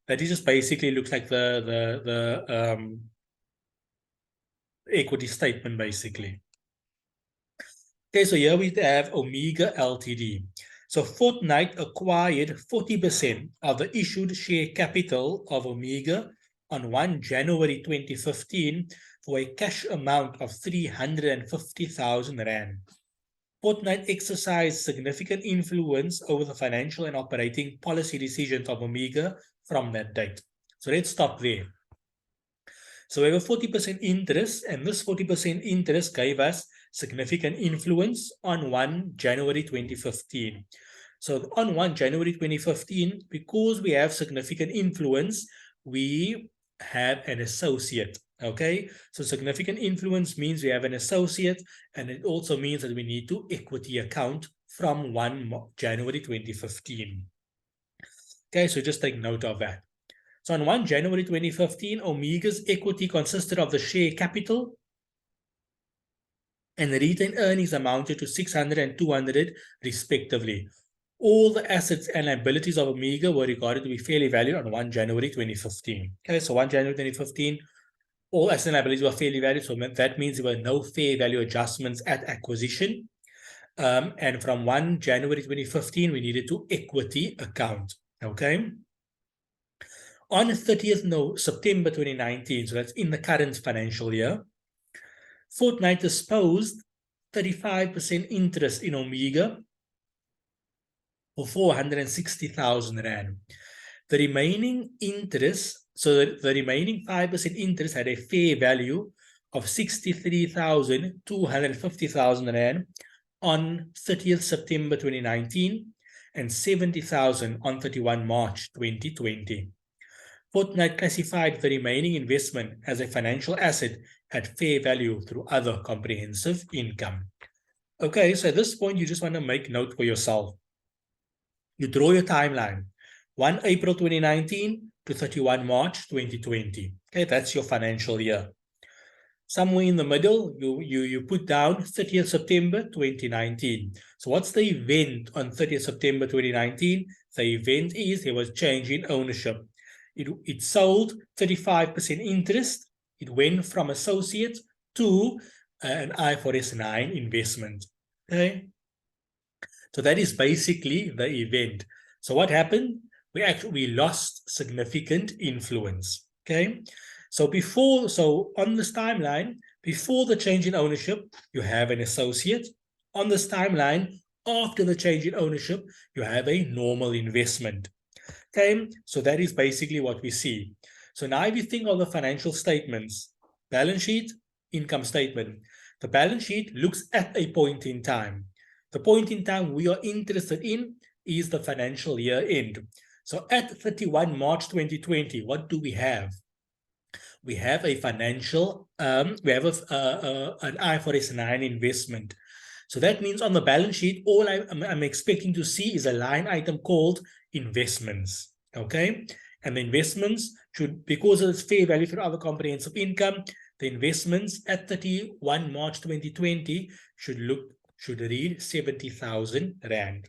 that just basically looks like the equity statement, basically. Okay, so here we have Omega Ltd. So Fortnite acquired 40% of the issued share capital of Omega on 1 January 2015 for a cash amount of 350,000 Rand. Fortnite exercised significant influence over the financial and operating policy decisions of Omega from that date. So let's stop there. So we have a 40% interest, and this 40% interest gave us significant influence on 1 January 2015. So on 1 January 2015, because we have significant influence, we have an associate. Okay, so significant influence means we have an associate, and it also means that we need to equity account from 1 January 2015. Okay, so just take note of that. So on 1 January 2015, Omega's equity consisted of the share capital, and the retained earnings amounted to 600 and 200 respectively. all the assets and liabilities of Omega were regarded to be fairly valued on 1 January 2015. Okay, so 1 January 2015, all assets and liabilities were fairly valued. So that means there were no fair value adjustments at acquisition. And from 1 January 2015, we needed to equity account. Okay. On 30th September 2019, so that's in the current financial year, Fortnite disposed 35% interest in Omega for 460,000 Rand. The remaining interest, so the remaining 5% interest had a fair value of 63,250,000 Rand on 30th September 2019 and 70,000 on 31 March 2020. Fortnite classified the remaining investment as a financial asset at fair value through other comprehensive income. Okay, so at this point, you just want to make note for yourself. You draw your timeline, 1 April 2019 to 31 March 2020. Okay, that's your financial year. Somewhere in the middle, you put down 30th September 2019. So what's the event on 30th September 2019? The event is there was change in ownership. It sold 35% interest. It went from associate to an IFRS 9 investment. Okay. So that is basically the event. So what happened? We lost significant influence. Okay. So on this timeline, before the change in ownership, you have an associate. On this timeline, after the change in ownership, you have a normal investment. Okay, so that is basically what we see. So now if you think of the financial statements, balance sheet, income statement. The balance sheet looks at a point in time. The point in time we are interested in is the financial year end. So at 31 March 2020, what do we have? We have a financial, we have an IFRS 9 investment. So that means on the balance sheet, all I'm expecting to see is a line item called investments. Okay. And the investments should, because of its fair value for other comprehensive income, the investments at 31 March 2020 should read 70,000 Rand.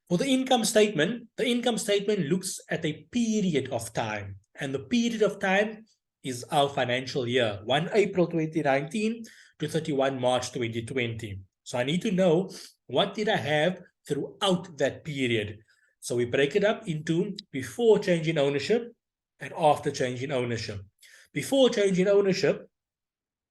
For the income statement looks at a period of time. And the period of time is our financial year, 1 April 2019 to 31 March 2020. So I need to know what did I have throughout that period. So we break it up into before change in ownership and after change in ownership. Before change in ownership,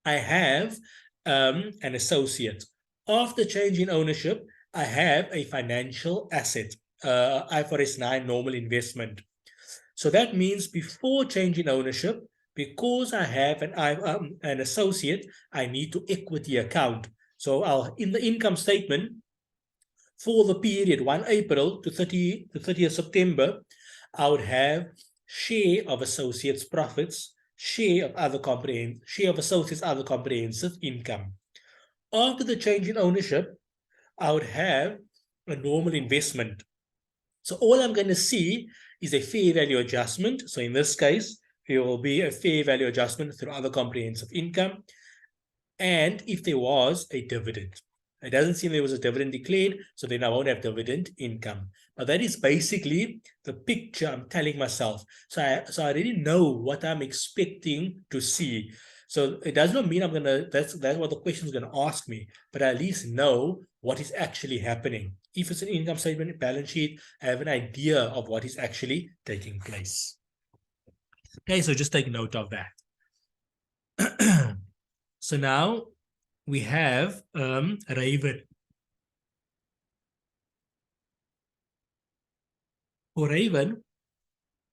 I have an associate. After change in ownership, I have a financial asset, IFRS 9 normal investment. So that means before change in ownership, because I have an associate, I need to equity account. So in the income statement, for the period 1 April to 30th September, I would have share of associates' profits, share of associates' other comprehensive income. After the change in ownership, I would have a normal investment. So all I'm going to see is a fair value adjustment. So in this case, there will be a fair value adjustment through other comprehensive income. And if there was a dividend, it doesn't seem there was a dividend declared, so then I won't have dividend income. But that is basically the picture I'm telling myself. So I already know what I'm expecting to see. So it does not mean I'm gonna, that's what the question is gonna ask me, but I at least know what is actually happening. If it's an income statement, balance sheet, I have an idea of what is actually taking place. Okay, so just take note of that. So now we have Raven. For Raven,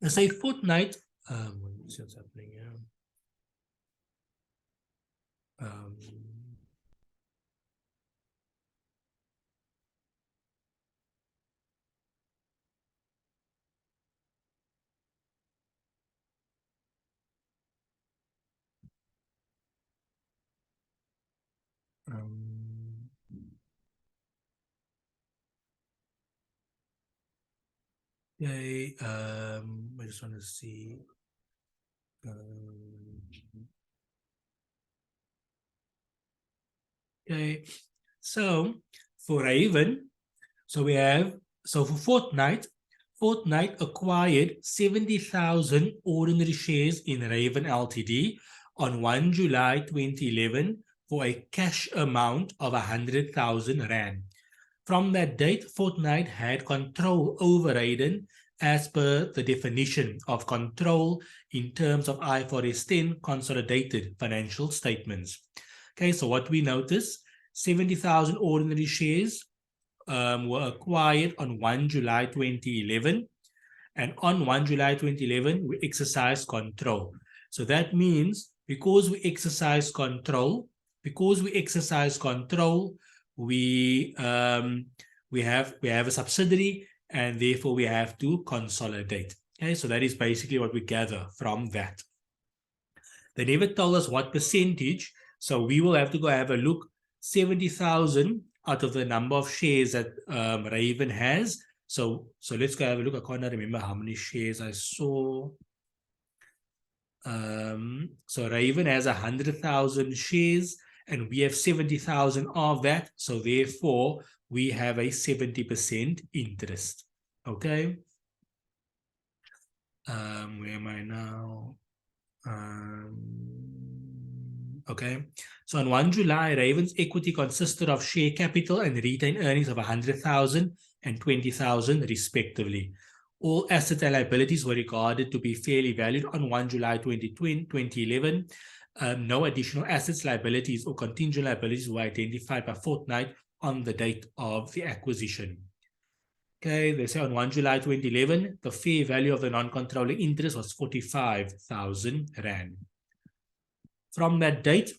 let's say Fortnite. Let's see what's happening here. Okay, I just want to see. Okay, so for Raven, So we have, so for Fortnite acquired 70,000 ordinary shares in Raven Ltd on 1 July 2011 for a cash amount of 100,000 Rand. From that date, Fortnite had control over Raven as per the definition of control in terms of IFRS 10 consolidated financial statements. Okay, so what we notice, 70,000 ordinary shares were acquired on 1 July 2011. And on 1 July 2011, we exercised control. So that means because we exercise control, we have a subsidiary, and therefore we have to consolidate. Okay, so that is basically what we gather from that. They never told us what percentage, so we will have to go have a look. 70,000 out of the number of shares that Raven has. So let's go have a look. I can't remember how many shares I saw. So Raven has 100,000 shares, and we have 70,000 of that. So therefore, we have a 70% interest. Okay. Where am I now? Okay, so on 1 July, Raven's equity consisted of share capital and retained earnings of 100,000 and 20,000 respectively. All assets and liabilities were regarded to be fairly valued on 1 July 2011. No additional assets, liabilities, or contingent liabilities were identified by Fortnite on the date of the acquisition. Okay, they say on 1 July 2011, the fair value of the non-controlling interest was 45,000 Rand. From the date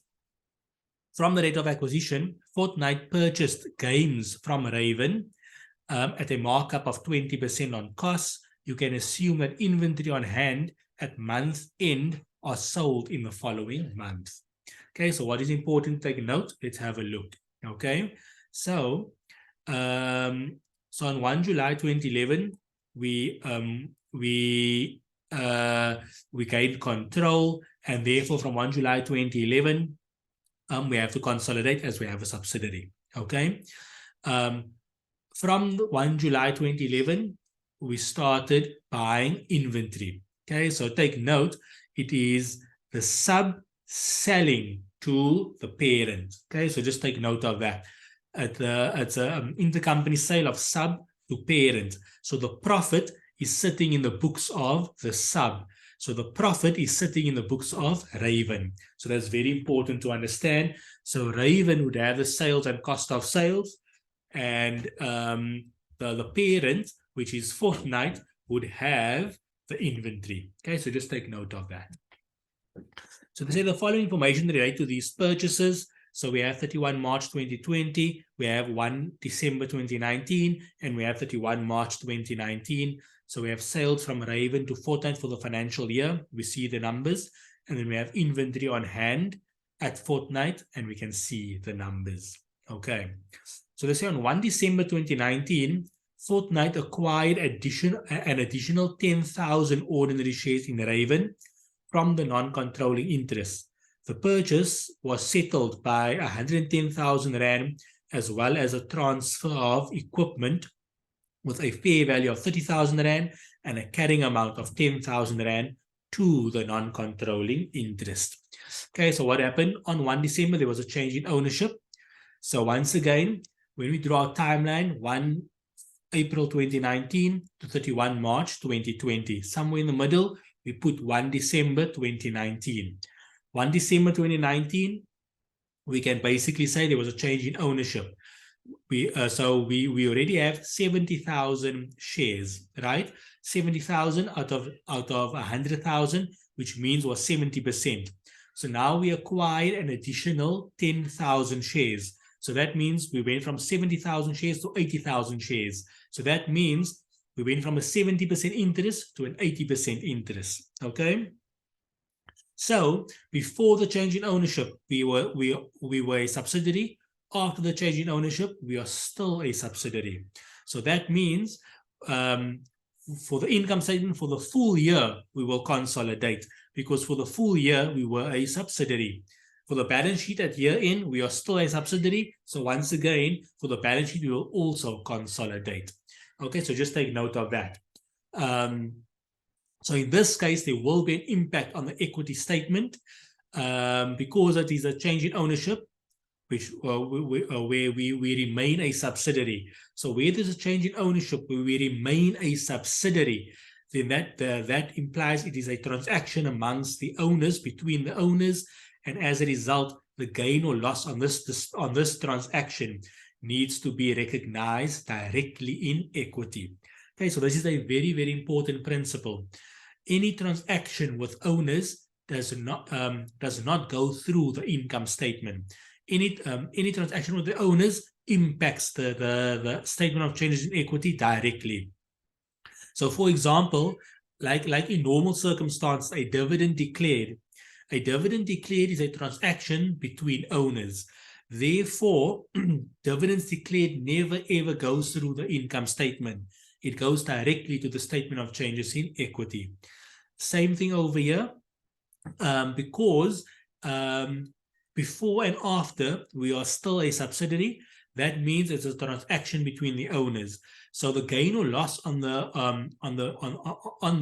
of acquisition, Fortnite purchased games from Raven at a markup of 20% on costs. You can assume that inventory on hand at month end are sold in the following month. Okay, so what is important to take note? Let's have a look. Okay, so on 1 July 2011, we gained control, and therefore from 1 July 2011, we have to consolidate as we have a subsidiary. Okay, from 1 July 2011, we started buying inventory. Okay, so take note, it is the sub selling to the parent. Okay, so just take note of that. It's an intercompany sale of sub to parent. So the profit is sitting in the books of the sub. So the profit is sitting in the books of Raven. So that's very important to understand. So Raven would have the sales and cost of sales, and the parent, which is Fortnite, would have the inventory. Okay, so just take note of that. So they say the following information relate to these purchases. So we have 31 March 2020, we have 1 December 2019, and we have 31 March 2019. So we have sales from Raven to Fortnite for the financial year. We see the numbers, and then we have inventory on hand at Fortnite, and we can see the numbers. Okay. So they say on 1 December 2019, Fortnite acquired an additional 10,000 ordinary shares in Raven from the non-controlling interest. The purchase was settled by 110,000 Rand, as well as a transfer of equipment with a fair value of 30,000 Rand and a carrying amount of 10,000 Rand to the non-controlling interest. Okay, so what happened? On 1 December, there was a change in ownership. So once again, when we draw a timeline, 1 April 2019 to 31 March 2020, somewhere in the middle, we put 1 December 2019. 1 December 2019, we can basically say there was a change in ownership. We already have 70,000 shares, right? 70,000 out of 100,000, which means was 70%. So now we acquired an additional 10,000 shares. So that means we went from 70,000 shares to 80,000 shares. So that means we went from a 70% interest to an 80% interest. Okay. So before the change in ownership, we were a subsidiary. After the change in ownership, we are still a subsidiary. So that means for the income statement for the full year, we will consolidate, because for the full year, we were a subsidiary. For the balance sheet at year end, we are still a subsidiary. So once again, for the balance sheet, we will also consolidate. Okay, so just take note of that. So in this case, there will be an impact on the equity statement because it is a change in ownership, which where we remain a subsidiary. So where there's a change in ownership, where we remain a subsidiary, then that implies it is a transaction amongst the owners, between the owners, and as a result, the gain or loss on this transaction needs to be recognized directly in equity. Okay, so this is a very, very important principle. Any transaction with owners does not go through the income statement. Any transaction with the owners impacts the statement of changes in equity directly. So, for example, like in normal circumstances, a dividend declared is a transaction between owners. Therefore, dividends declared never ever goes through the income statement. It goes directly to the statement of changes in equity. Same thing over here, because before and after we are still a subsidiary. That means it's a transaction between the owners. So the gain or loss on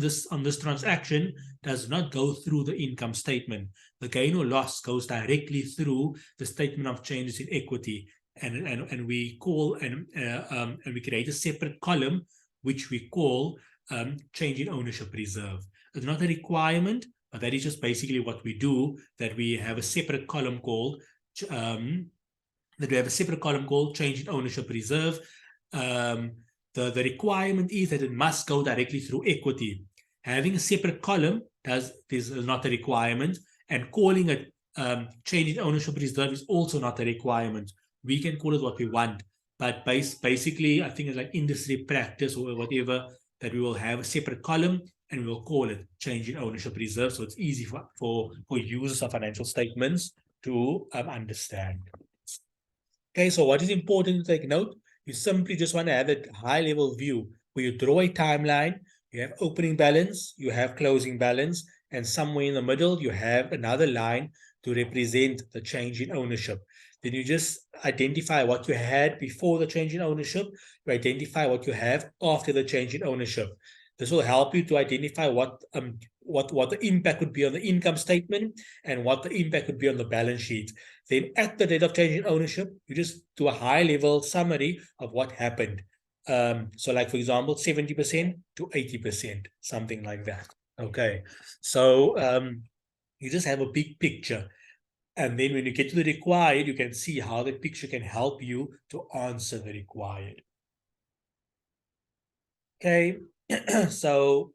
this transaction does not go through the income statement. The gain or loss goes directly through the statement of changes in equity, and we call and we create a separate column which we call change in ownership reserve. It's not a requirement, but that is just basically what we do. That we have a separate column called change in ownership reserve. The requirement is that it must go directly through equity. Having a separate column is not a requirement, and calling it change in ownership reserve is also not a requirement. We can call it what we want, but basically, I think it's like industry practice or whatever, that we will have a separate column and we will call it change in ownership reserve, so it's easy for users of financial statements to understand. Okay, so what is important to take note? You simply just want to have a high-level view where you draw a timeline. You have opening balance, you have closing balance, and somewhere in the middle you have another line to represent the change in ownership. Then you just identify what you had before the change in ownership. You identify what you have after the change in ownership. This will help you to identify what the impact would be on the income statement and what the impact would be on the balance sheet. Then at the date of change in ownership, you just do a high-level summary of what happened. So like, for example, 70% to 80%, something like that. Okay, so you just have a big picture. And then when you get to the required, you can see how the picture can help you to answer the required. Okay, so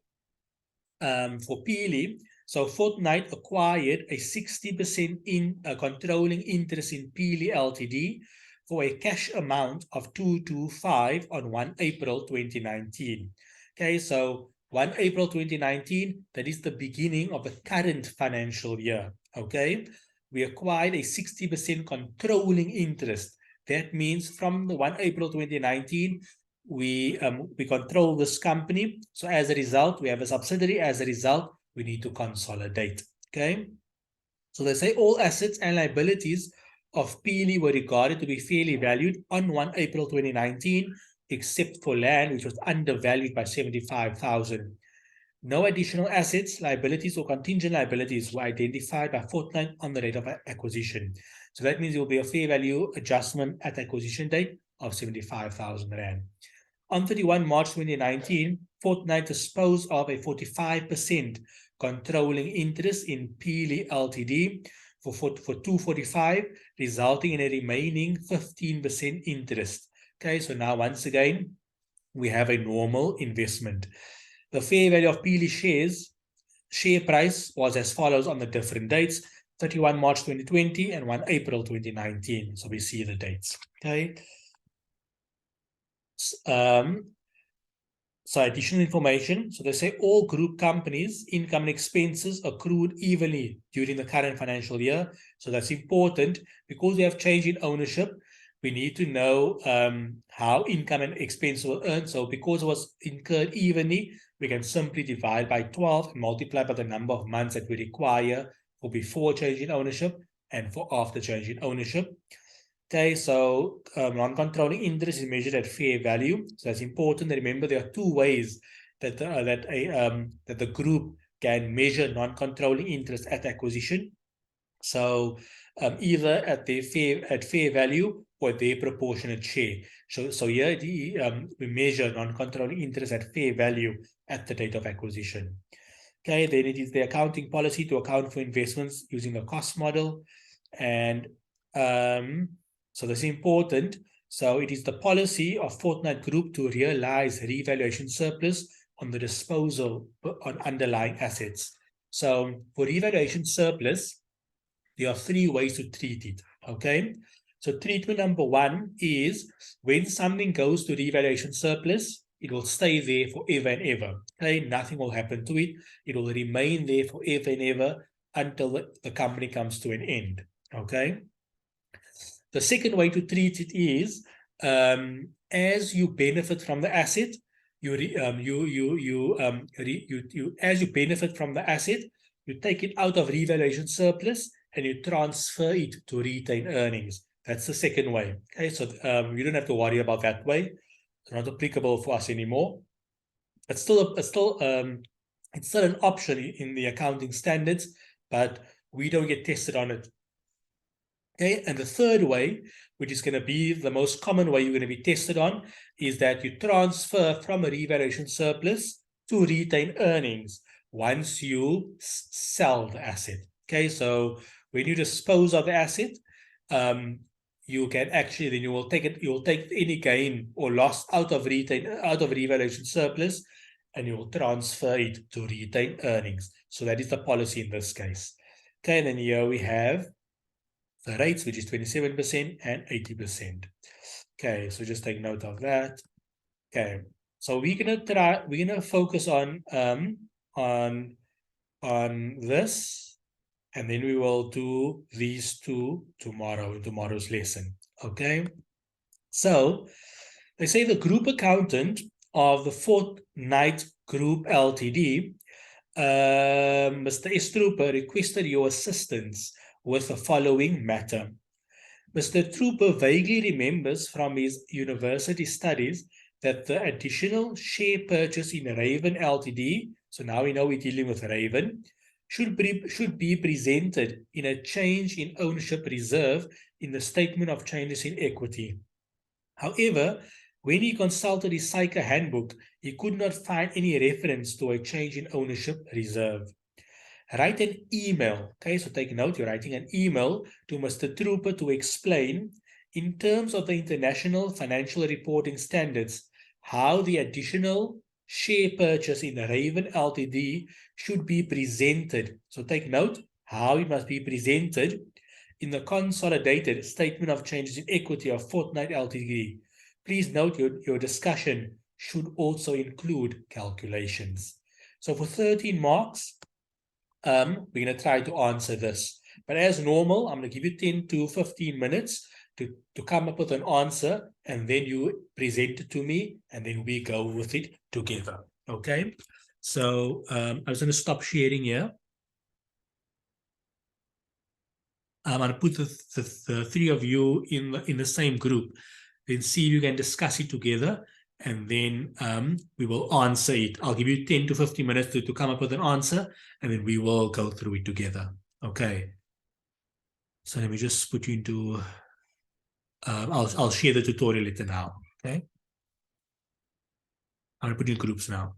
for Peely, so Fortnite acquired a 60% controlling interest in Peely Ltd for a cash amount of 225 on 1 April 2019. Okay, so 1 April 2019, that is the beginning of the current financial year. Okay, we acquired a 60% controlling interest. That means from the 1 April 2019, we control this company. So as a result, we have a subsidiary. As a result, we need to consolidate. Okay. So they say all assets and liabilities of Peely were regarded to be fairly valued on 1 April 2019, except for land, which was undervalued by 75,000. No additional assets, liabilities, or contingent liabilities were identified by Fortnite on the date of acquisition. So that means there will be a fair value adjustment at acquisition date of 75,000 Rand. On 31 March 2019, Fortnite disposed of a 45% controlling interest in Peely Ltd for 245, resulting in a remaining 15% interest. Okay, so now once again, we have a normal investment. The fair value of Peely share price was as follows on the different dates: 31 March 2020 and 1 April 2019. So we see the dates. Okay. So additional information. So they say all group companies' income and expenses accrued evenly during the current financial year. So that's important because we have change in ownership. We need to know how income and expenses were earned. So because it was incurred evenly, we can simply divide by 12 and multiply by the number of months that we require for before change in ownership and for after change in ownership. Okay, so non-controlling interest is measured at fair value. So that's important. Remember, there are two ways that that the group can measure non-controlling interest at acquisition. So either at fair value or their proportionate share. So here we measure non-controlling interest at fair value at the date of acquisition. Okay, then it is the accounting policy to account for investments using a cost model. And so that's important. So it is the policy of Fortnite Group to realize revaluation surplus on the disposal on underlying assets. So for revaluation surplus, there are three ways to treat it. Okay. So treatment number one is when something goes to revaluation surplus, it will stay there forever and ever. Okay, nothing will happen to it. It will remain there forever and ever until the company comes to an end. Okay. The second way to treat it is as you benefit from the asset, as you benefit from the asset, you take it out of revaluation surplus and you transfer it to retained earnings. That's the second way. Okay, so you don't have to worry about that way. It's not applicable for us anymore. It's still an option in the accounting standards, but we don't get tested on it. Okay, and the third way, which is going to be the most common way you're going to be tested on, is that you transfer from a revaluation surplus to retained earnings once you sell the asset. Okay, so when you dispose of the asset, you can actually then you will take any gain or loss out of revaluation surplus, and you will transfer it to retained earnings. So that is the policy in this case. Okay, and then here we have the rates, which is 27% and 80%. Okay, so just take note of that. Okay, so we're gonna focus on this, and then we will do these two tomorrow in tomorrow's lesson. Okay, so they say the group accountant of the Fortnite Group Ltd, Mr. Estrooper, requested your assistance with the following matter. Mr. Trooper vaguely remembers from his university studies that the additional share purchase in Raven Ltd, so now we know we're dealing with Raven, should be presented in a change in ownership reserve in the statement of changes in equity. However, when he consulted his SAICA handbook, he could not find any reference to a change in ownership reserve. Write an email. Okay, so take note, you're writing an email to Mr. Trooper to explain, in terms of the International Financial Reporting Standards, how the additional share purchase in Raven Ltd should be presented. So take note how it must be presented in the consolidated statement of changes in equity of Fortnite Ltd. Please note your discussion should also include calculations. So for 13 marks, we're going to try to answer this. But as normal, I'm going to give you 10 to 15 minutes to come up with an answer, and then you present it to me, and then we go with it together. Okay? So I was going to stop sharing here. I'm going to put the three of you in the same group. Then see if you can discuss it together, and then we will answer it. I'll give you 10 to 15 minutes to come up with an answer, and then we will go through it together. Okay. So let me just put you into, I'll share the tutorial later now. Okay. I'm going to put you in groups now.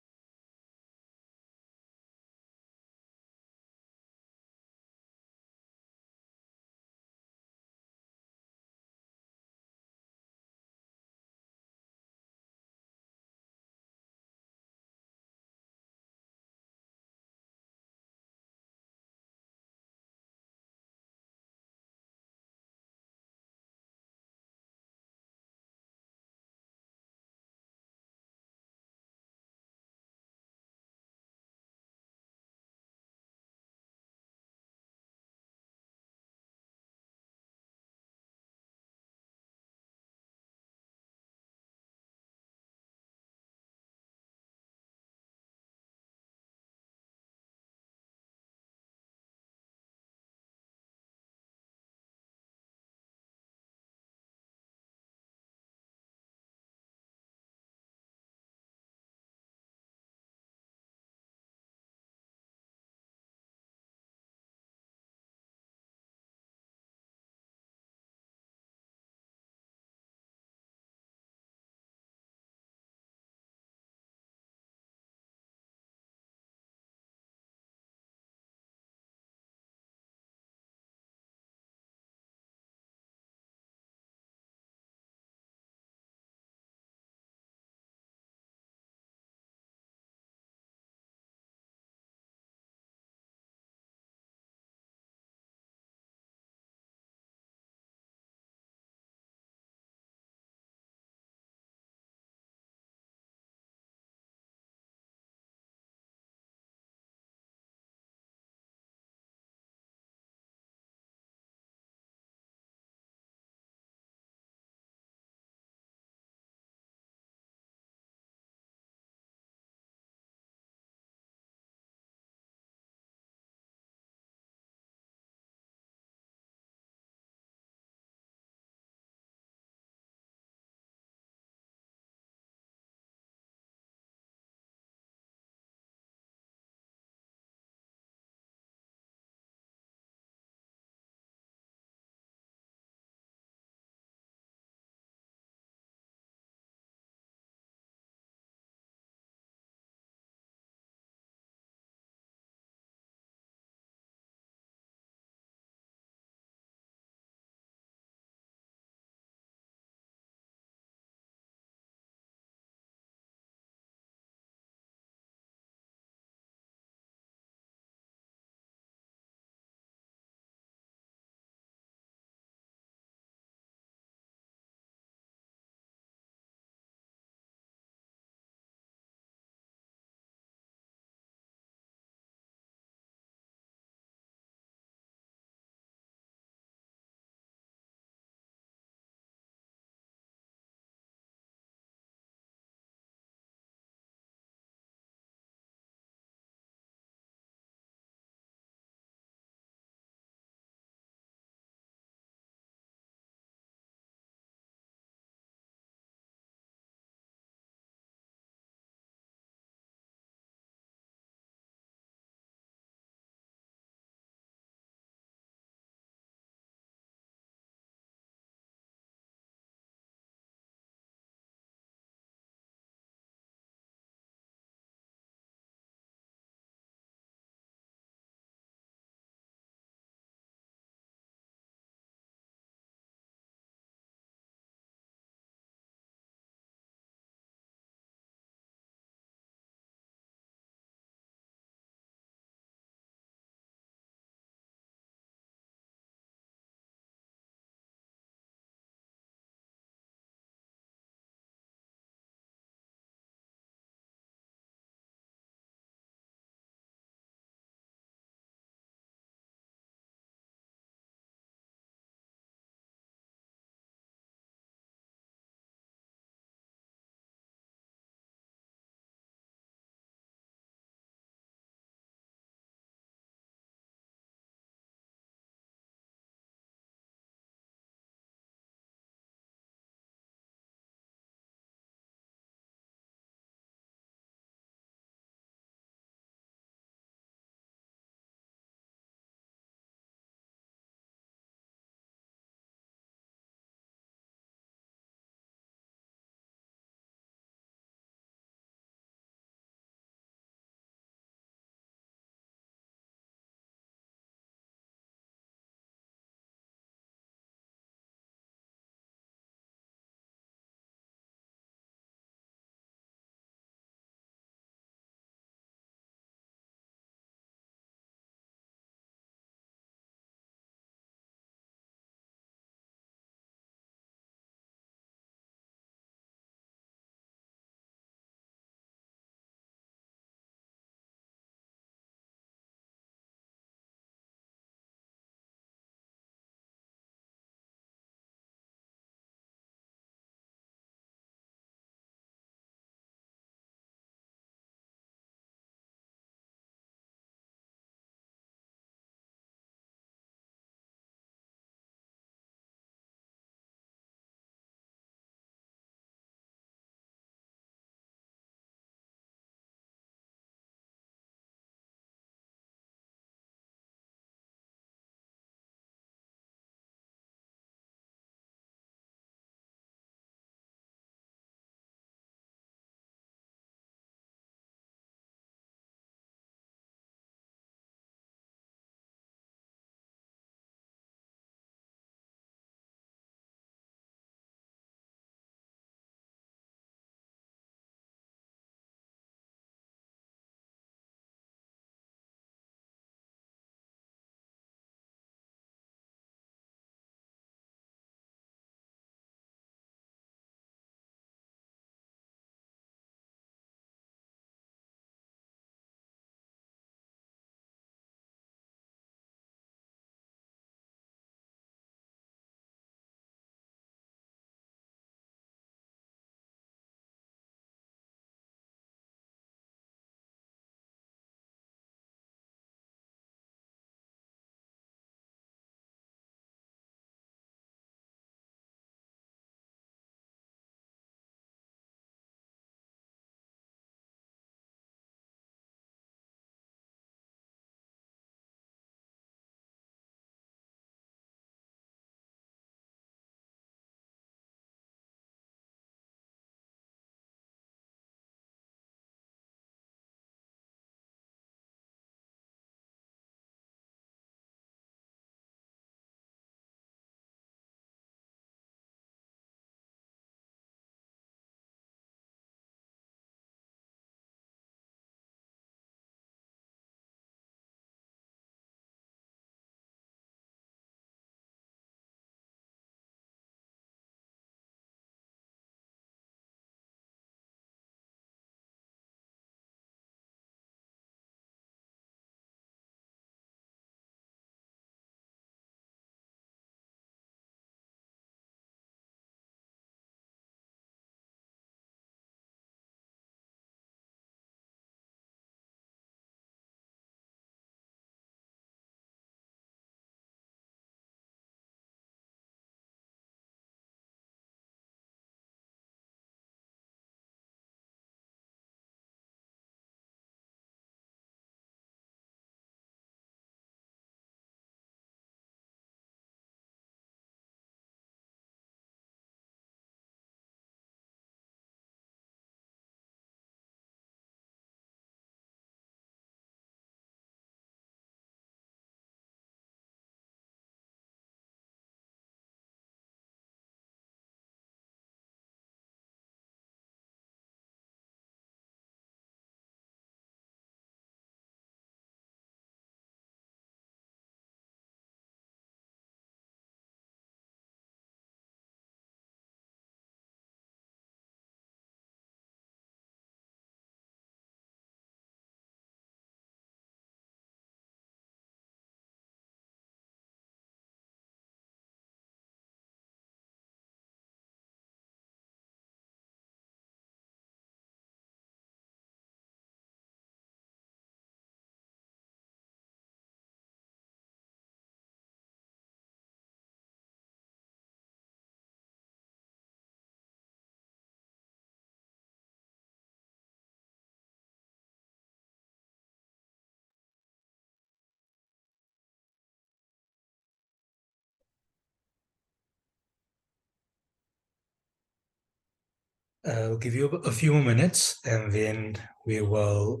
We'll give you a few more minutes and then we will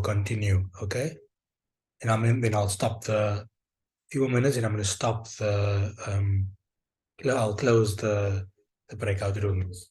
continue, okay? And then I'll stop the few more minutes and I'm going to stop the I'll close the breakout rooms.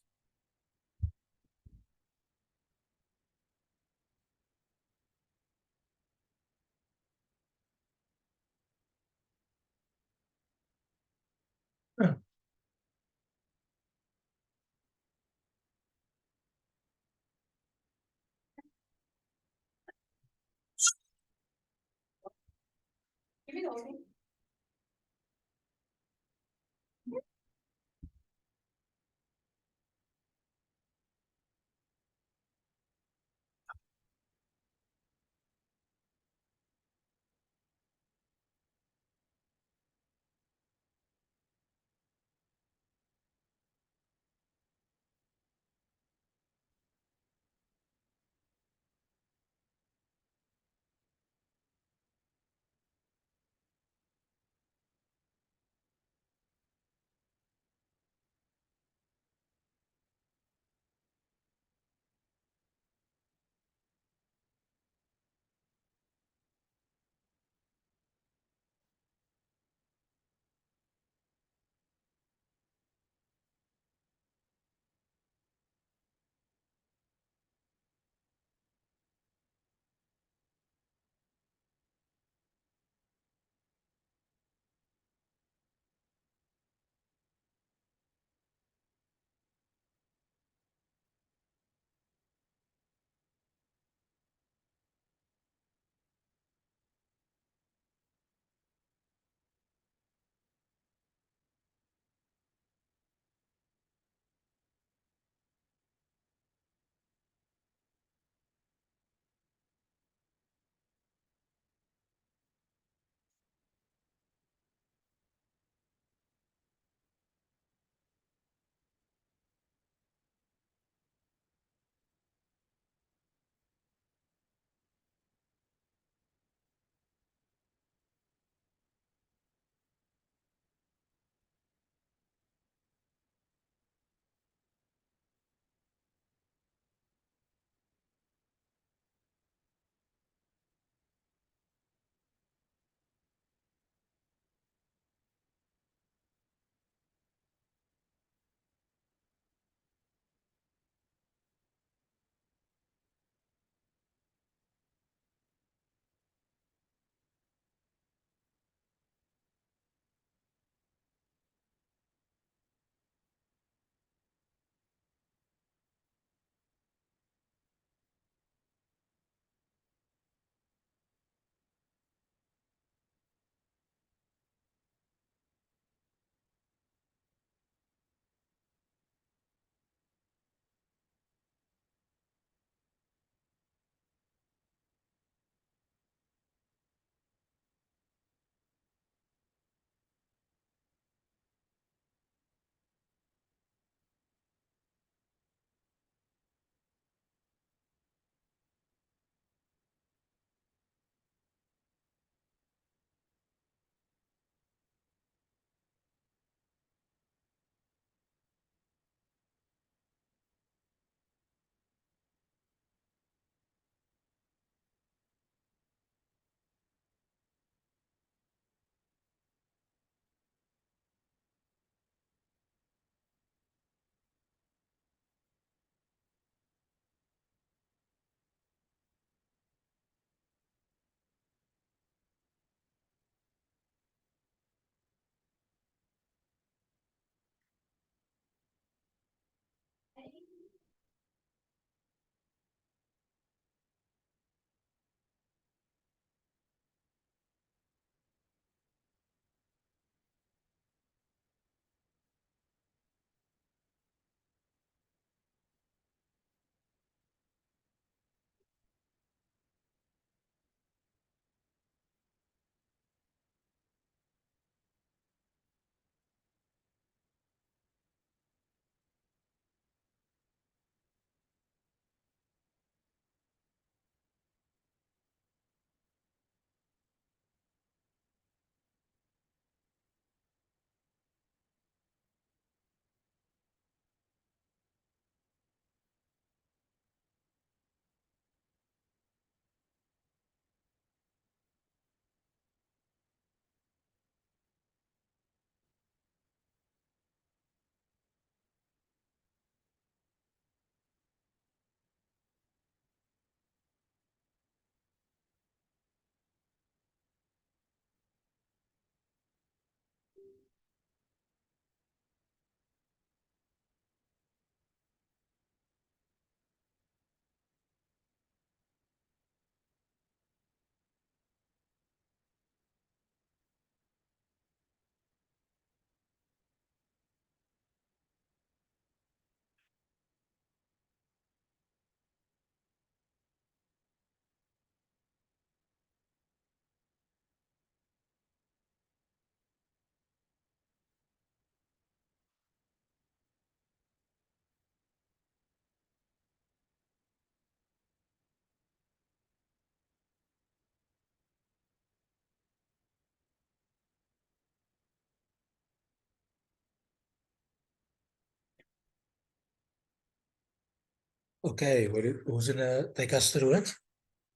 Okay, who's gonna take us through it?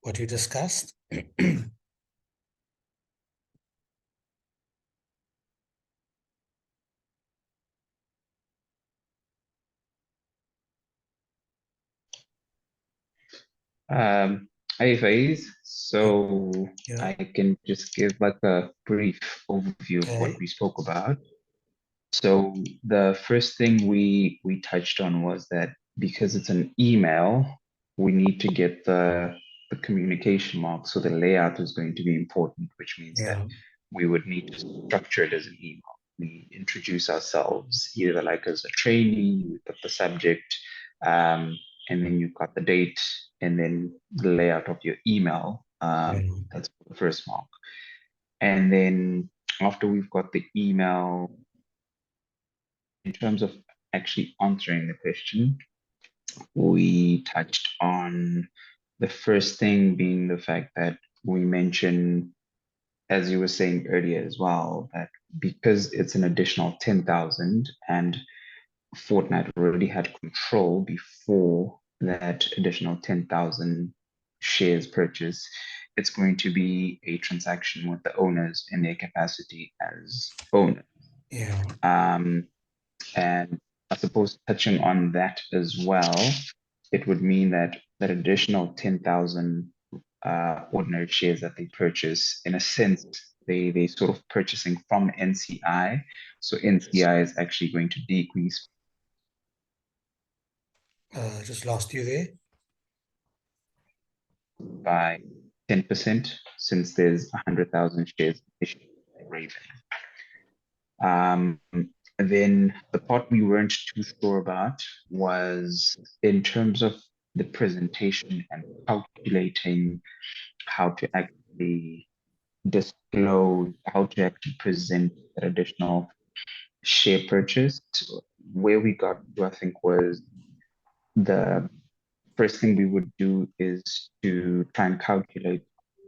What you discussed? Hi, Faiz. So Yeah. I can just give like a brief overview of what Okay. we spoke about. So the first thing we touched on was that because it's an email, we need to get the communication mark. So the layout is going to be important, which means that Yeah. we would need to structure it as an email. We introduce ourselves either like as a trainee, we put the subject, and then you've got the date, and then the layout of your email. Yeah. That's the first mark. And then after we've got the email, in terms of actually answering the question, we touched on the first thing being the fact that we mentioned, as you were saying earlier as well, that because it's an additional 10,000 and Fortnite already had control before that additional 10,000 shares purchase, it's going to be a transaction with the owners in their capacity as owners. Yeah. And I suppose touching on that as well, it would mean that that additional 10,000 ordinary shares that they purchase, in a sense, they sort of purchasing from NCI. So NCI is actually going to decrease Just lost you there. by 10% since there's 100,000 shares issued by Raven. And then the part we weren't too sure about was in terms of the presentation and calculating how to actually disclose, how to actually present that additional share purchase. Where we got to, I think, was the first thing we would do is to try and calculate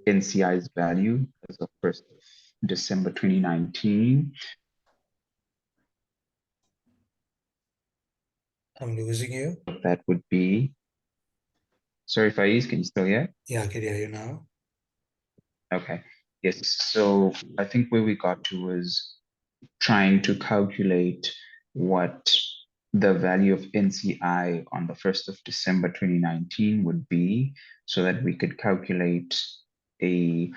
NCI's value as of 1st of December 2019. I'm losing you. That would be, sorry, Faiz, can you still hear? Yeah, I can hear you now. Okay. Yes. So I think where we got to was trying to calculate what the value of NCI on the 1st of December 2019 would be so that we could calculate a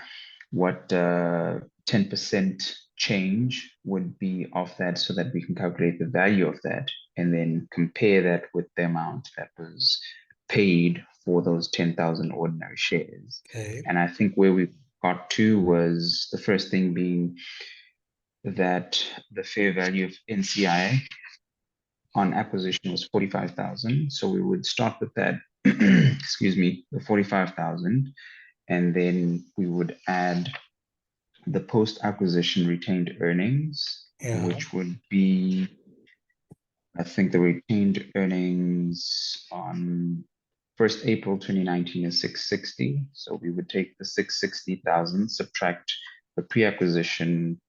what 10% change would be of that so that we can calculate the value of that and then compare that with the amount that was paid for those 10,000 ordinary shares. Okay. And I think where we got to was the first thing being that the fair value of NCI on acquisition was 45,000. So we would start with that, excuse me, the 45,000, and then we would add the post-acquisition retained earnings, Yeah. which would be, I think the retained earnings on 1st April 2019 is 660. So we would take the 660,000, subtract the pre-acquisition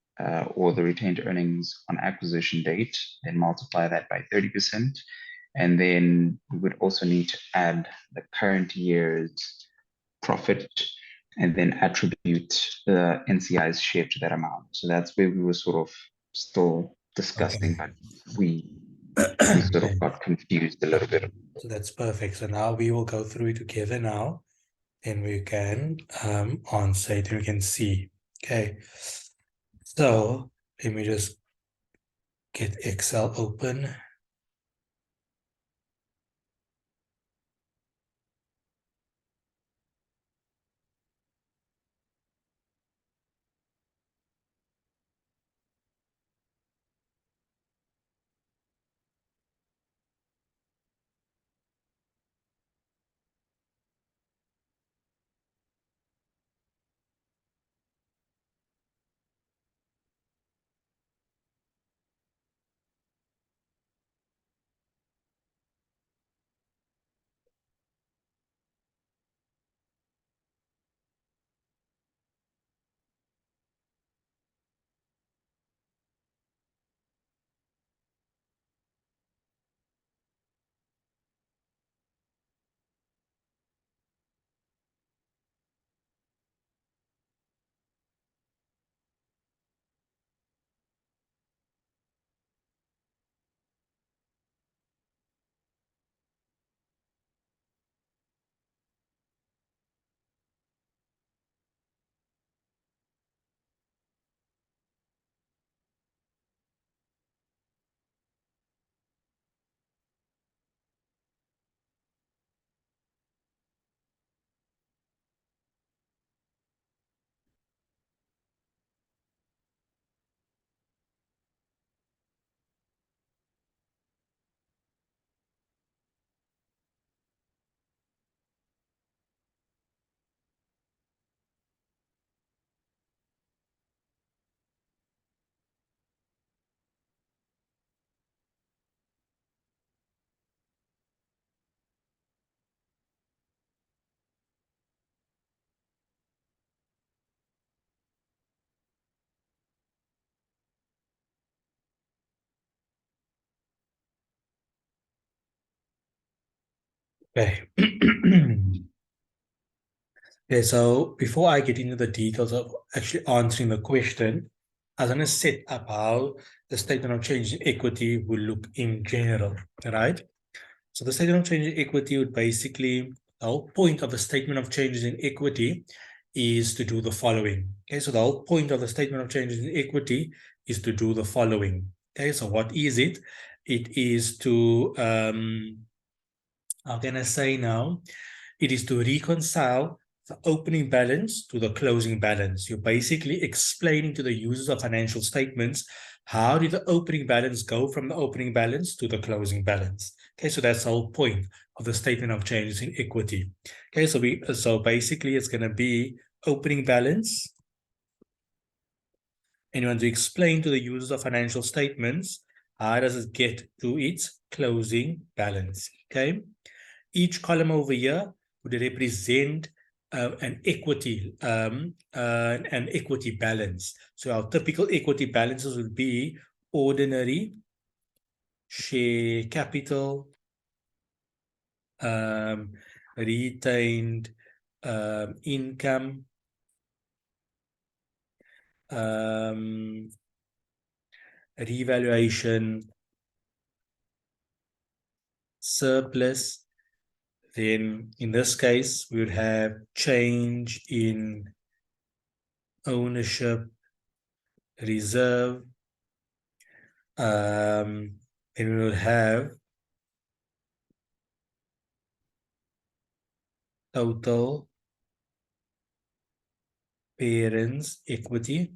or the retained earnings on acquisition date, then multiply that by 30%. And then we would also need to add the current year's profit and then attribute the NCI's share to that amount. So that's where we were sort of still discussing, but we sort of Okay. got confused a little bit. So that's perfect. So now we will go through it together now, and we can answer it and we can see. Okay. So let me just get Excel open. Okay. Okay, so before I get into the details of actually answering the question, I was going to set up how the statement of change in equity will look in general, right? So the statement of change in equity would basically, the whole point of the statement of changes in equity is to do the following. Okay, so the whole point of the statement of changes in equity is to do the following. Okay, so what is it? It is to, how can I say now? It is to reconcile the opening balance to the closing balance. You're basically explaining to the users of financial statements, how did the opening balance go from the opening balance to the closing balance? Okay, so that's the whole point of the statement of changes in equity. Okay, so basically it's going to be opening balance, and you want to explain to the users of financial statements, how does it get to its closing balance? Okay, each column over here would represent an equity balance. So our typical equity balances would be ordinary share capital, retained income, revaluation, surplus. Then in this case, we would have change in ownership, reserve. Then we will have total parents equity.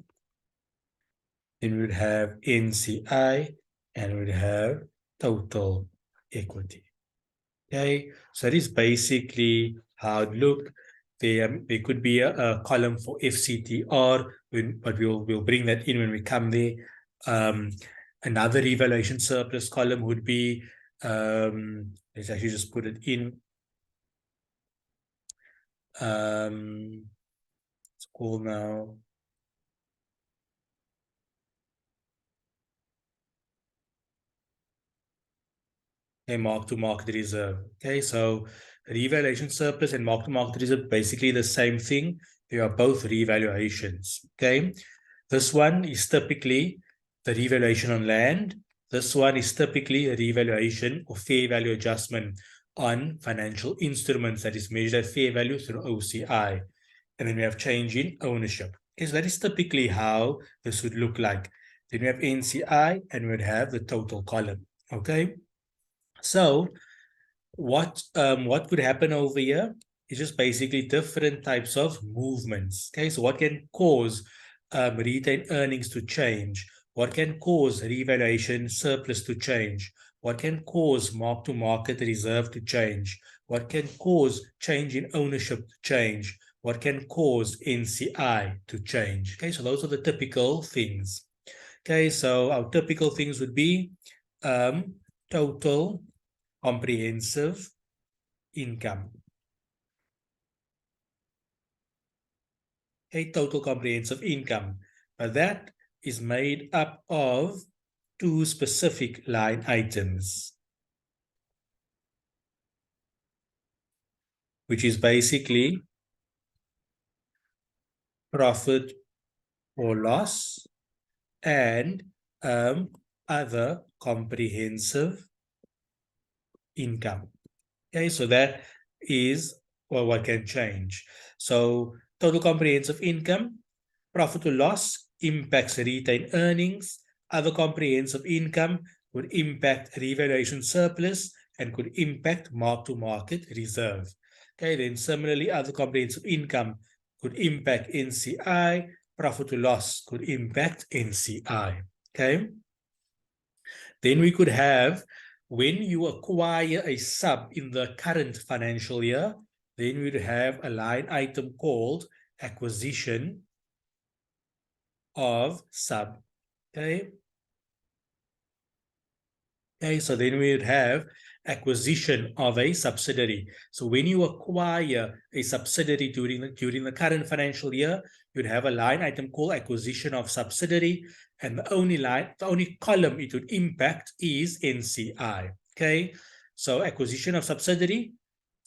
Then we would have NCI, and we would have total equity. Okay, so that is basically how it looked. There could be a column for FCTR, but we'll bring that in when we come there. Another revaluation surplus column would be, let's actually just put it in. It's called now. Okay, mark-to-market reserve. Okay, so revaluation surplus and mark-to-market reserve, basically the same thing. They are both revaluations. Okay, this one is typically the revaluation on land. This one is typically a revaluation or fair value adjustment on financial instruments that is measured at fair value through OCI. And then we have change in ownership. Okay, so that is typically how this would look like. Then we have NCI, and we would have the total column. Okay. So what could happen over here is just basically different types of movements. Okay, so what can cause retained earnings to change? What can cause revaluation surplus to change? What can cause mark-to-market reserve to change? What can cause change in ownership to change? What can cause NCI to change? Okay, so those are the typical things. Okay, so our typical things would be total comprehensive income. Okay, total comprehensive income. But that is made up of two specific line items, which is basically profit or loss and other comprehensive income. Okay, so that is what can change. So total comprehensive income, profit or loss impacts retained earnings. Other comprehensive income would impact revaluation surplus and could impact mark-to-market reserve. Okay, then similarly, other comprehensive income could impact NCI. Profit or loss could impact NCI. Okay. Then we could have, when you acquire a sub in the current financial year, then we'd have a line item called acquisition of sub. Okay. Okay, so then we would have acquisition of a subsidiary. So when you acquire a subsidiary during the current financial year, you'd have a line item called acquisition of subsidiary, and the only column it would impact is NCI. Okay, so acquisition of subsidiary,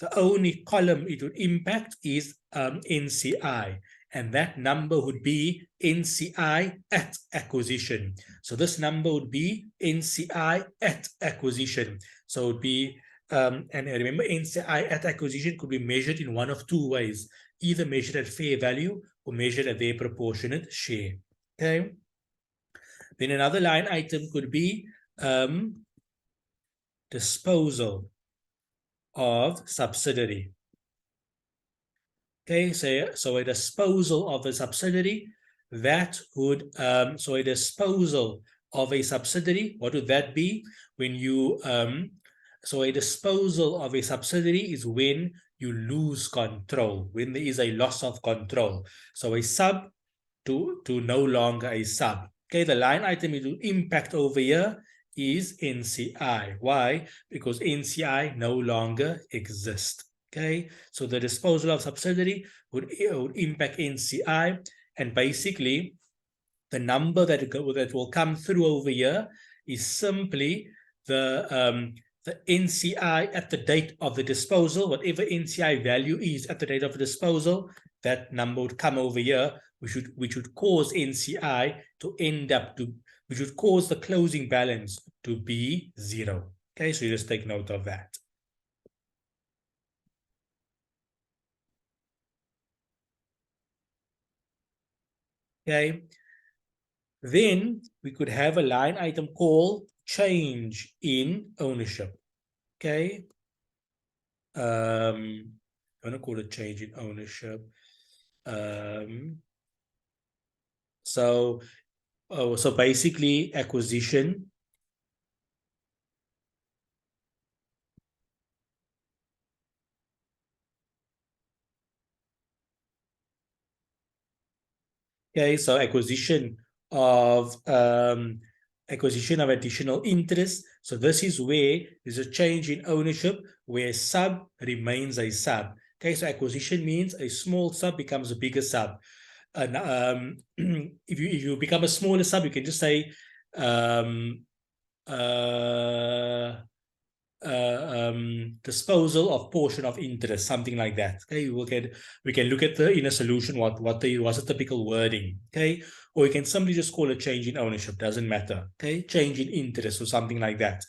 the only column it would impact is NCI, and that number would be NCI at acquisition. So this number would be NCI at acquisition. So it would be, and remember, NCI at acquisition could be measured in one of two ways, either measured at fair value or measured at their proportionate share. Okay. Then another line item could be disposal of subsidiary. Okay, so a disposal of a subsidiary, that would, so a disposal of a subsidiary, what would that be? When you, so a disposal of a subsidiary is when you lose control, when there is a loss of control. So a sub to no longer a sub. Okay, the line item it will impact over here is NCI. Why? Because NCI no longer exists. Okay, so the disposal of subsidiary would impact NCI, and basically the number that will come through over here is simply the NCI at the date of the disposal. Whatever NCI value is at the date of the disposal, that number would come over here, which would cause NCI to end up to, which would cause the closing balance to be 0. Okay, so you just take note of that. Okay, then we could have a line item called change in ownership. Okay, I'm gonna call it change in ownership. So basically acquisition. Okay, so acquisition of additional interest. So this is where there's a change in ownership, where sub remains a sub. Okay, so acquisition means a small sub becomes a bigger sub. And if you become a smaller sub, you can just say disposal of portion of interest, something like that. Okay, we can look at the inner solution, what's a typical wording. Okay, or you can simply just call it change in ownership, doesn't matter. Okay, change in interest or something like that.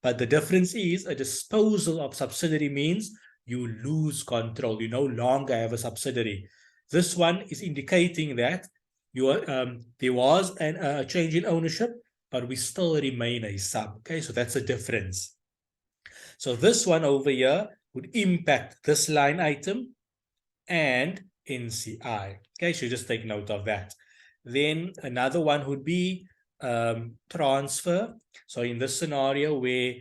But the difference is a disposal of subsidiary means you lose control, you no longer have a subsidiary. This one is indicating that you are, there was a change in ownership, but we still remain a sub. Okay, so that's a difference. So this one over here would impact this line item and NCI. Okay, so just take note of that. Then another one would be transfer. So in this scenario where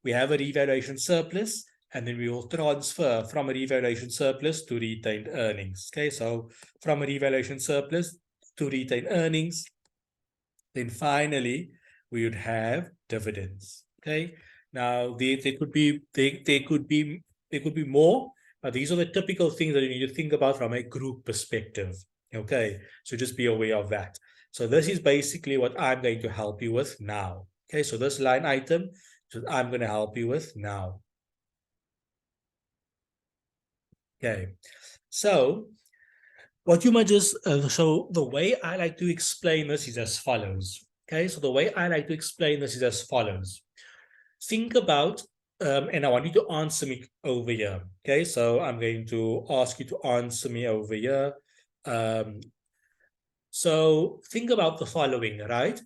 we have a revaluation surplus, and then we will transfer from a revaluation surplus to retained earnings. Okay, so from a revaluation surplus to retained earnings, then finally we would have dividends. Okay, now there could be more, but these are the typical things that you need to think about from a group perspective. Okay, so just be aware of that. So this is basically what I'm going to help you with now. Okay, so this line item is what I'm going to help you with now. Okay, so what you might just, so the way I like to explain this is as follows. Okay, so the way I like to explain this is as follows. Think about, and I want you to answer me over here. Okay, so I'm going to ask you to answer me over here. So think about the following, right?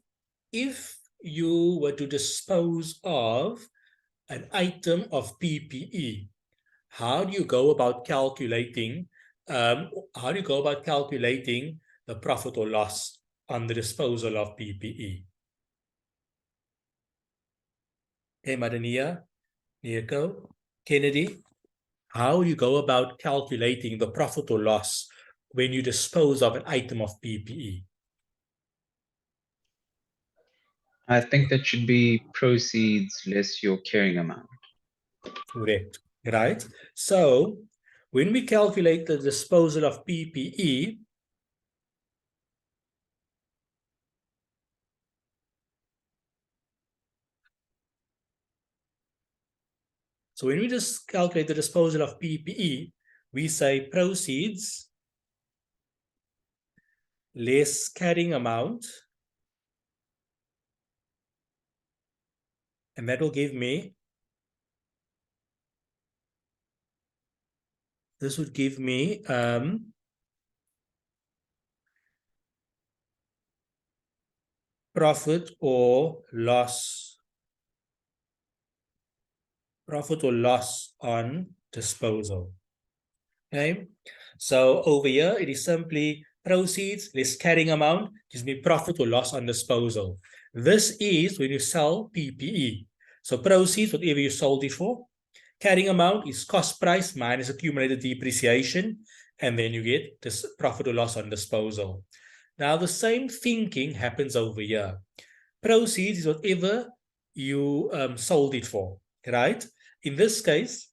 If you were to dispose of an item of PPE, how do you go about calculating the profit or loss on the disposal of PPE? Hey, Madania, Nico, Kennedy, how do you go about calculating the profit or loss when you dispose of an item of PPE? I think that should be proceeds less your carrying amount. Correct, right? So when we calculate the disposal of PPE, So when we just calculate the disposal of PPE, we say proceeds less carrying amount, and that will give me, this would give me profit or loss on disposal. Okay, so over here it is simply proceeds less carrying amount gives me profit or loss on disposal. This is when you sell PPE. So proceeds, whatever you sold it for. Carrying amount is cost price minus accumulated depreciation, and then you get this profit or loss on disposal. Now the same thinking happens over here. Proceeds is whatever you sold it for, right? In this case,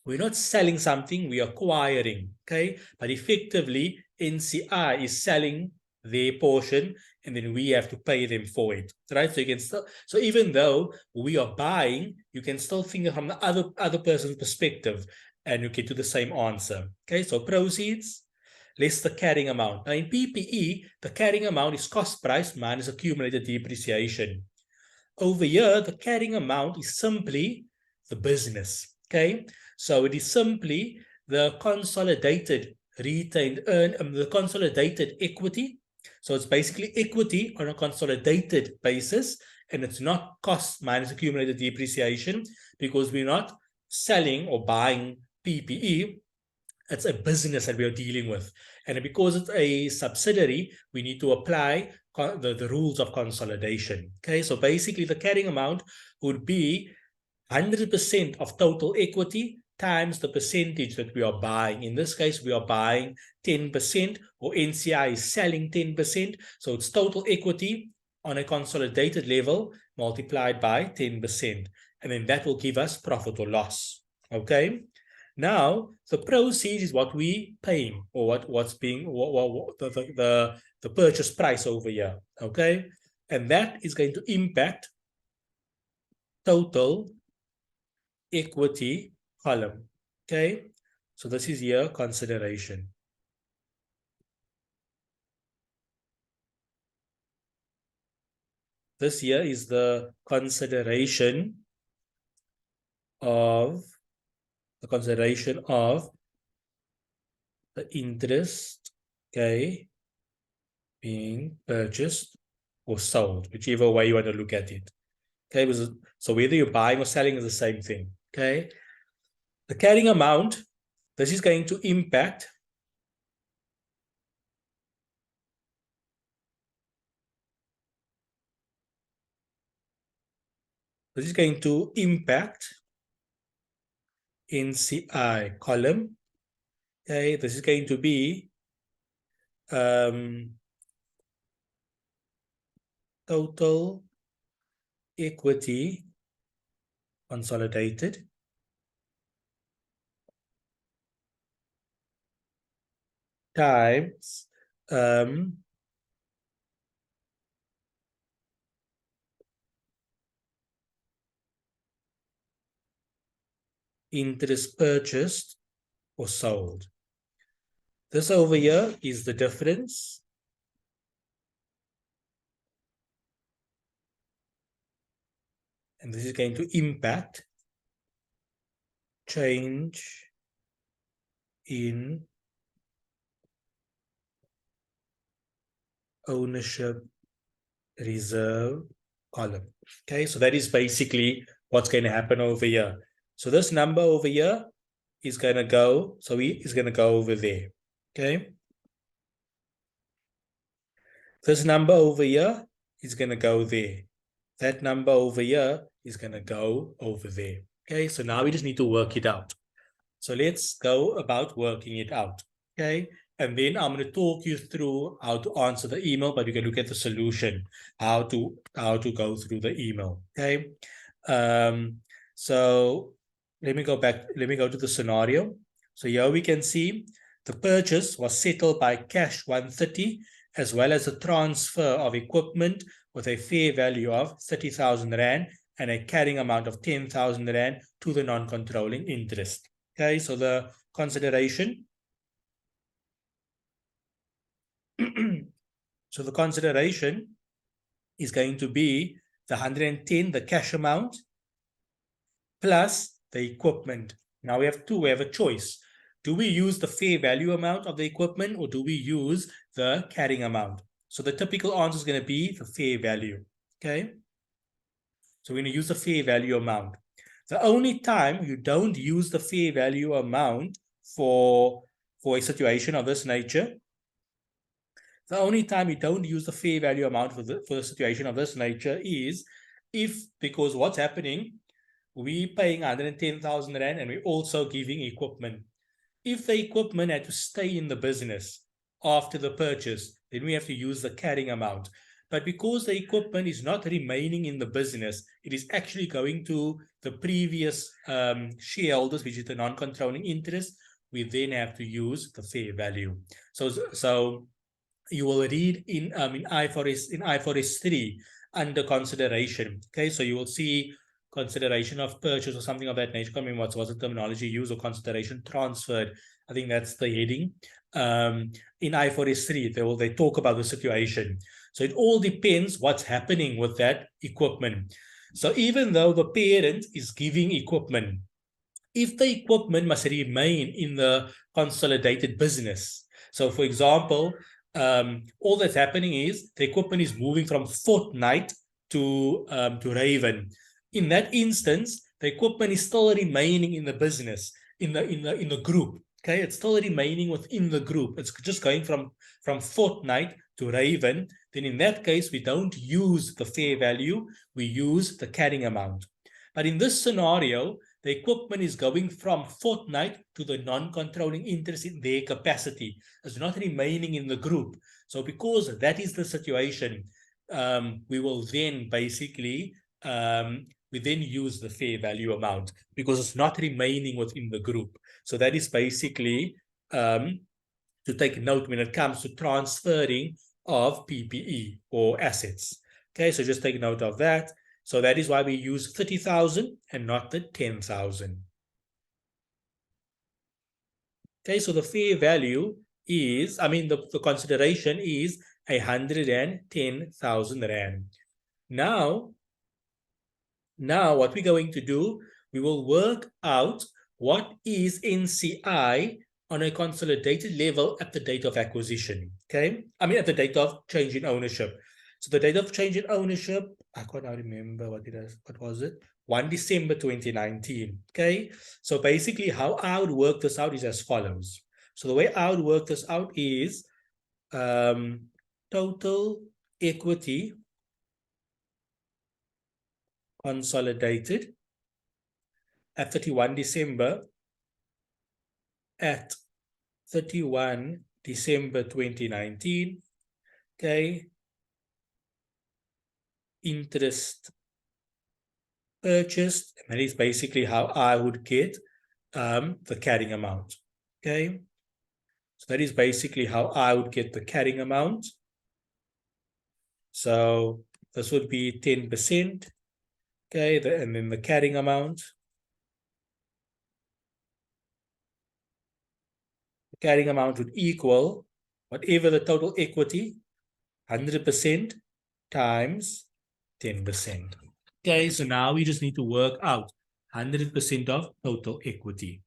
we're not selling something, we're acquiring, okay? But effectively, NCI is selling their portion, and then we have to pay them for it, right? So you can still, so even though we are buying, you can still think from the other person's perspective, and you get to the same answer, okay? So proceeds less the carrying amount. Now in PPE, the carrying amount is cost price minus accumulated depreciation. Over here, the carrying amount is simply the business, okay? So it is simply the consolidated retained the consolidated equity. So it's basically equity on a consolidated basis, and it's not cost minus accumulated depreciation, because we're not selling or buying PPE. It's a business that we are dealing with. And because it's a subsidiary, we need to apply the rules of consolidation. Okay, so basically the carrying amount would be 100% of total equity times the percentage that we are buying. In this case, we are buying 10%, or NCI is selling 10%. So it's total equity on a consolidated level multiplied by 10%. And then that will give us profit or loss. Okay. Now, the proceeds is what we paying, or what's being the purchase price over here, okay? And that is going to impact total equity column, okay? So this is here consideration. This here is the consideration of the interest, okay, being purchased or sold, whichever way you want to look at it. Okay, so whether you're buying or selling is the same thing. Okay, the carrying amount, this is going to impact NCI column. Okay, this is going to be total equity consolidated times interest purchased or sold. This over here is the difference and this is going to impact change in ownership reserve column. Okay, so that is basically what's going to happen over here. So this number over here is going to go, so is going to go over there. Okay, this number over here is going to go there. That number over here is going to go over there. Okay, so now we just need to work it out. So let's go about working it out. Okay, and then I'm going to talk you through how to answer the email, but you can look at the solution, how to go through the email. Okay, so let me go to the scenario. So here we can see the purchase was settled by cash 130, as well as a transfer of equipment with a fair value of 30,000 Rand and a carrying amount of 10,000 Rand to the non-controlling interest. Okay, so the consideration. So the consideration is going to be the 110, the cash amount, plus the equipment. Now we have a choice. Do we use the fair value amount of the equipment, or do we use the carrying amount? So the typical answer is going to be the fair value. Okay. So we're going to use the fair value amount. The only time you don't use the fair value amount for a situation of this nature, the only time you don't use the fair value amount for the situation of this nature is because what's happening, we're paying 110,000 Rand and we're also giving equipment. If the equipment had to stay in the business after the purchase, then we have to use the carrying amount. But because the equipment is not remaining in the business, it is actually going to the previous shareholders, which is the non-controlling interest, we then have to use the fair value. So you will read in IFRS 3 under consideration. Okay, so you will see consideration of purchase or something of that nature. I can't remember what was the terminology used, or consideration transferred. I think that's the heading. In IFRS 3, they talk about the situation. So it all depends what's happening with that equipment. So even though the parent is giving equipment, if the equipment must remain in the consolidated business. So for example, all that's happening is the equipment is moving from Fortnite to Raven. In that instance, the equipment is still remaining in the business, in the group. Okay, it's still remaining within the group. It's just going from Fortnite to Raven. Then in that case, we don't use the fair value, we use the carrying amount. But in this scenario, the equipment is going from Fortnite to the non-controlling interest in their capacity. It's not remaining in the group. So because that is the situation, we will then basically we then use the fair value amount because it's not remaining within the group. So that is basically to take note when it comes to transferring of PPE or assets. Okay, so just take note of that. So that is why we use 30,000 and not the 10,000. Okay, so the fair value is, the consideration is 110,000 Rand. Now what we're going to do, we will work out what is NCI on a consolidated level at the date of acquisition. Okay, at the date of change in ownership. So the date of change in ownership, I can't now remember what it is. What was it? 1 December 2019. Okay, so basically how I would work this out is as follows. So the way I would work this out is total equity consolidated at 31 December 2019. Okay, interest purchased, and that is basically how I would get the carrying amount. Okay, so that is basically how I would get the carrying amount. So this would be 10%. Okay, and then the carrying amount. The carrying amount would equal whatever the total equity, 100% times 10%. Okay, so now we just need to work out 100% of total equity.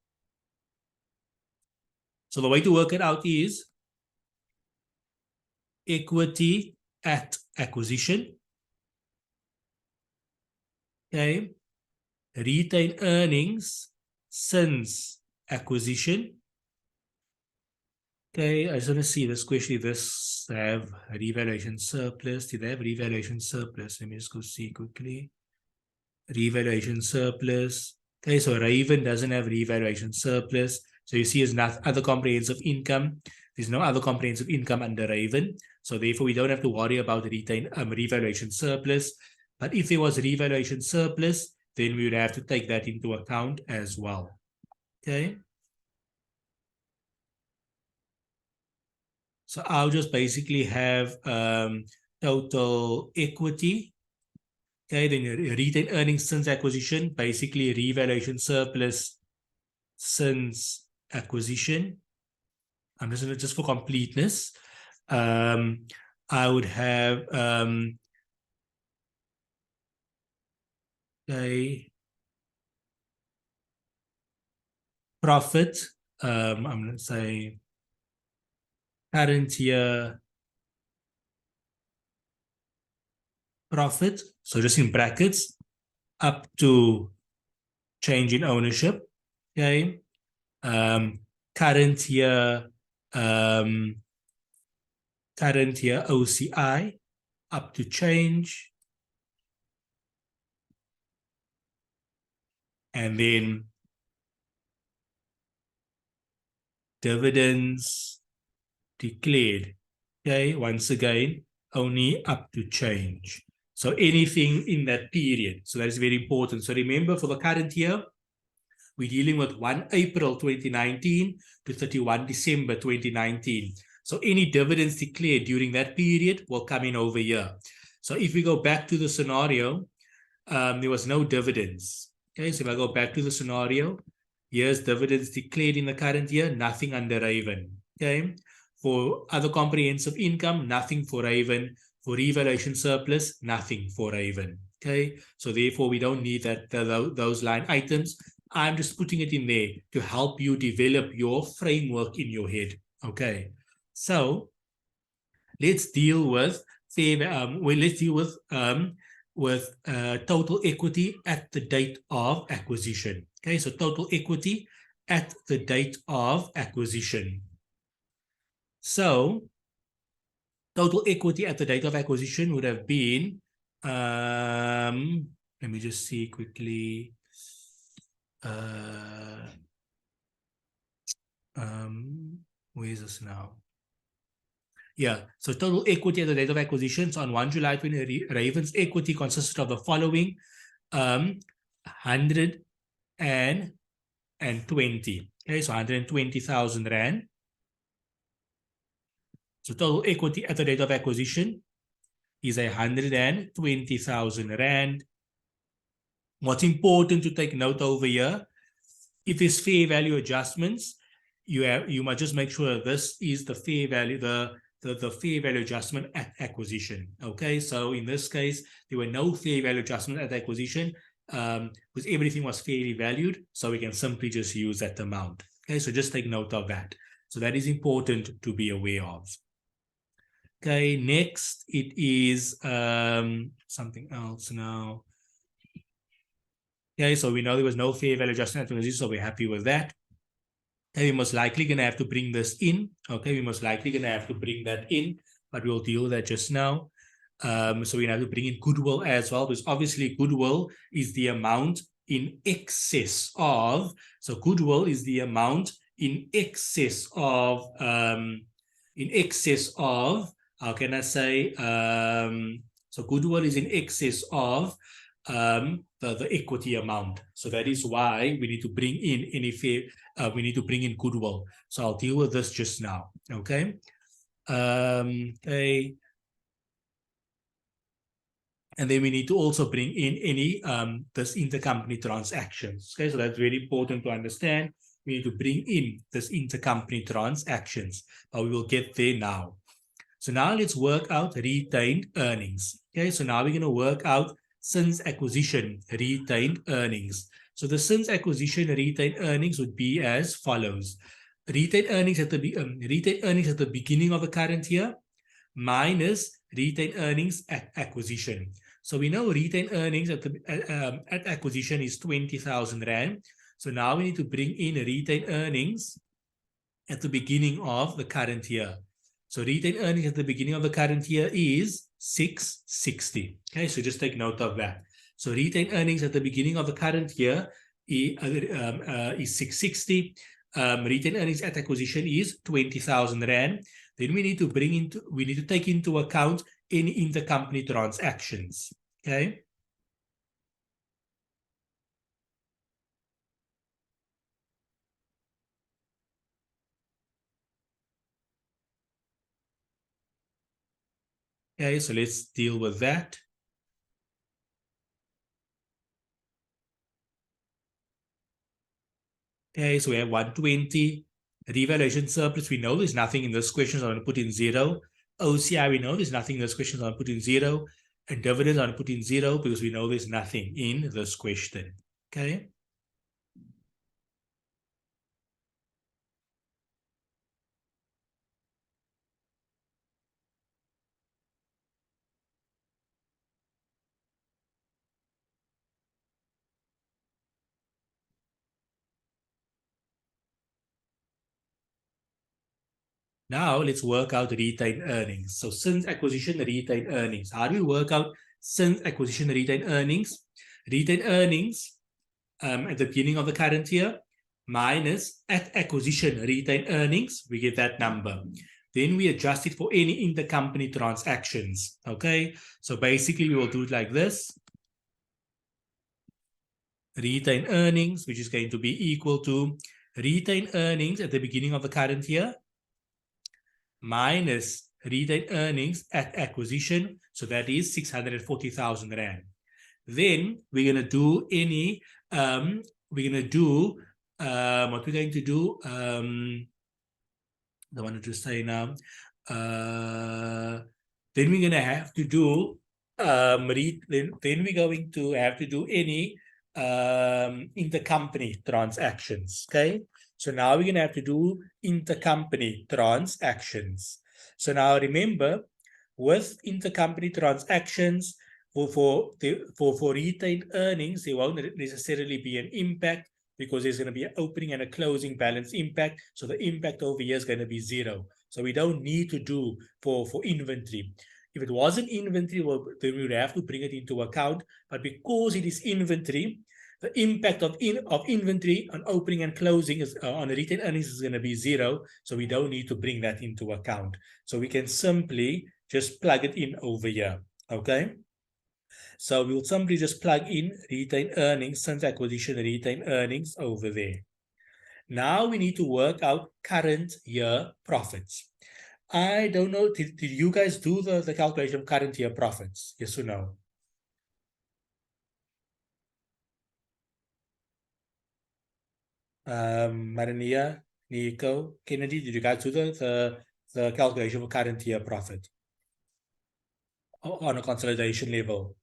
So the way to work it out is equity at acquisition. Okay, retained earnings since acquisition. Okay, I just want to see this question. This have revaluation surplus. Did they have revaluation surplus? Let me just go see quickly. Revaluation surplus. Okay, so Raven doesn't have revaluation surplus. So you see, it's not other comprehensive income. There's no other comprehensive income under Raven. So therefore, we don't have to worry about retained revaluation surplus. But if there was revaluation surplus, then we would have to take that into account as well. Okay. So I'll just basically have total equity. Okay, then your retained earnings since acquisition, basically revaluation surplus since acquisition. I'm just going to, just for completeness, I would have a profit. I'm going to say current year profit. So just in brackets, up to change in ownership. Okay. Current year OCI up to change. And then dividends declared. Okay, once again, only up to change. So anything in that period. So that is very important. So remember, for the current year, we're dealing with 1 April 2019 to 31 December 2019. So any dividends declared during that period will come in over here. So if we go back to the scenario, there was no dividends. Okay, so if I go back to the scenario, here's dividends declared in the current year, nothing under Raven. Okay, for other comprehensive income, nothing for Raven. For revaluation surplus, nothing for Raven. Okay, so therefore we don't need those line items. I'm just putting it in there to help you develop your framework in your head. Okay, so let's deal with total equity at the date of acquisition. Okay, so total equity at the date of acquisition. So total equity at the date of acquisition would have been, let me just see quickly. Where is this now? Yeah, so total equity at the date of acquisition. So on 1 July 20, Raven's equity consisted of the following: 120. Okay, so 120,000 Rand. So total equity at the date of acquisition is 120,000 Rand. What's important to take note over here, if there's fair value adjustments, you must just make sure this is the fair value, the fair value adjustment at acquisition. Okay, so in this case, there were no fair value adjustment at acquisition because everything was fairly valued, so we can simply just use that amount. Okay, so just take note of that. So that is important to be aware of. Okay, next it is something else now. Okay, so we know there was no fair value adjustment at acquisition, so we're happy with that. Okay, we're most likely going to have to bring this in. Okay, we're most likely going to have to bring that in, but we'll deal with that just now. So we have to bring in goodwill as well, because obviously goodwill is the amount in excess of, so goodwill is the amount in excess of, how can I say, so goodwill is in excess of the equity amount. So that is why we need to bring in any fair, we need to bring in goodwill. So I'll deal with this just now. Okay. Okay. And then we need to also bring in any this intercompany transactions. Okay, so that's very important to understand. We need to bring in this intercompany transactions, but we will get there now. So now let's work out retained earnings. Okay, so now we're going to work out since acquisition retained earnings. So the since acquisition retained earnings would be as follows: retained earnings at the beginning of the current year minus retained earnings at acquisition. So we know retained earnings at acquisition is 20,000 Rand. So now we need to bring in retained earnings at the beginning of the current year. So retained earnings at the beginning of the current year is 660. Okay, so just take note of that. So retained earnings at the beginning of the current year is 660. Retained earnings at acquisition is 20,000 Rand. Then we need to take into account any intercompany transactions. Okay. Okay, so let's deal with that. Okay, so we have 120. Revaluation surplus, we know there's nothing in this question, so I'm going to put in 0. OCI, we know there's nothing in this question, so I'm going to put in 0. And dividends, I'm going to put in 0 because we know there's nothing in this question. Okay. Now let's work out retained earnings. So since acquisition, retained earnings. How do we work out since acquisition, retained earnings? Retained earnings at the beginning of the current year minus at acquisition retained earnings, we get that number. Then we adjust it for any intercompany transactions. Okay, so basically we will do it like this. Retained earnings, which is going to be equal to retained earnings at the beginning of the current year minus retained earnings at acquisition. So that is 640,000 Rand. Then we're going to do any, we're going to do, what we're going to do, I wanted to say now, then we're going to have to do, then we're going to have to do any intercompany transactions, okay? So now we're going to have to do intercompany transactions. So now remember, with intercompany transactions, for retained earnings, there won't necessarily be an impact because there's going to be an opening and a closing balance impact. So the impact over here is going to be 0. So we don't need to do for inventory. If it wasn't inventory, well, then we would have to bring it into account. But because it is inventory, the impact of inventory on opening and closing is on retained earnings is going to be 0. So we don't need to bring that into account. So we can simply just plug it in over here. Okay. So we'll simply just plug in retained earnings since acquisition retained earnings over there. Now we need to work out current year profits. I don't know, did you guys do the calculation of current year profits? Yes or no? Marania, Nico, Kennedy, did you guys do the calculation of current year profit on a consolidation level?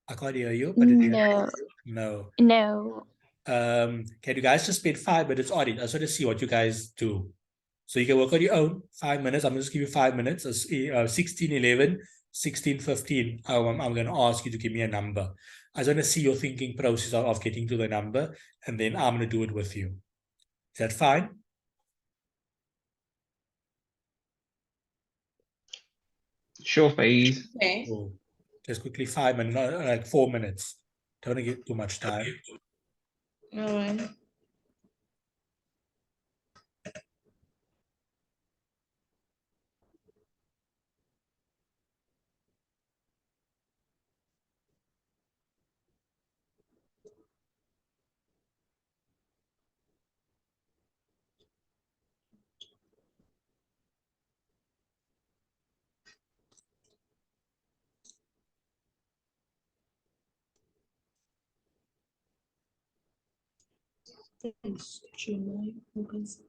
I can't hear you, but No, no. no. Can you guys just spend 5 minutes on it? I just want to see what you guys do. So you can work on your own, 5 minutes. I'm going to just give you 5 minutes. 16, 11, 16, 15. I'm going to ask you to give me a number. I just want to see your thinking process of getting to the number, and then I'm going to do it with you. Is that fine? Sure, Faiz. Okay. Oh, just quickly 5 minutes, like 4 minutes. Don't want to get too much time. All right. July, August,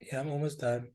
Yeah, I'm almost done.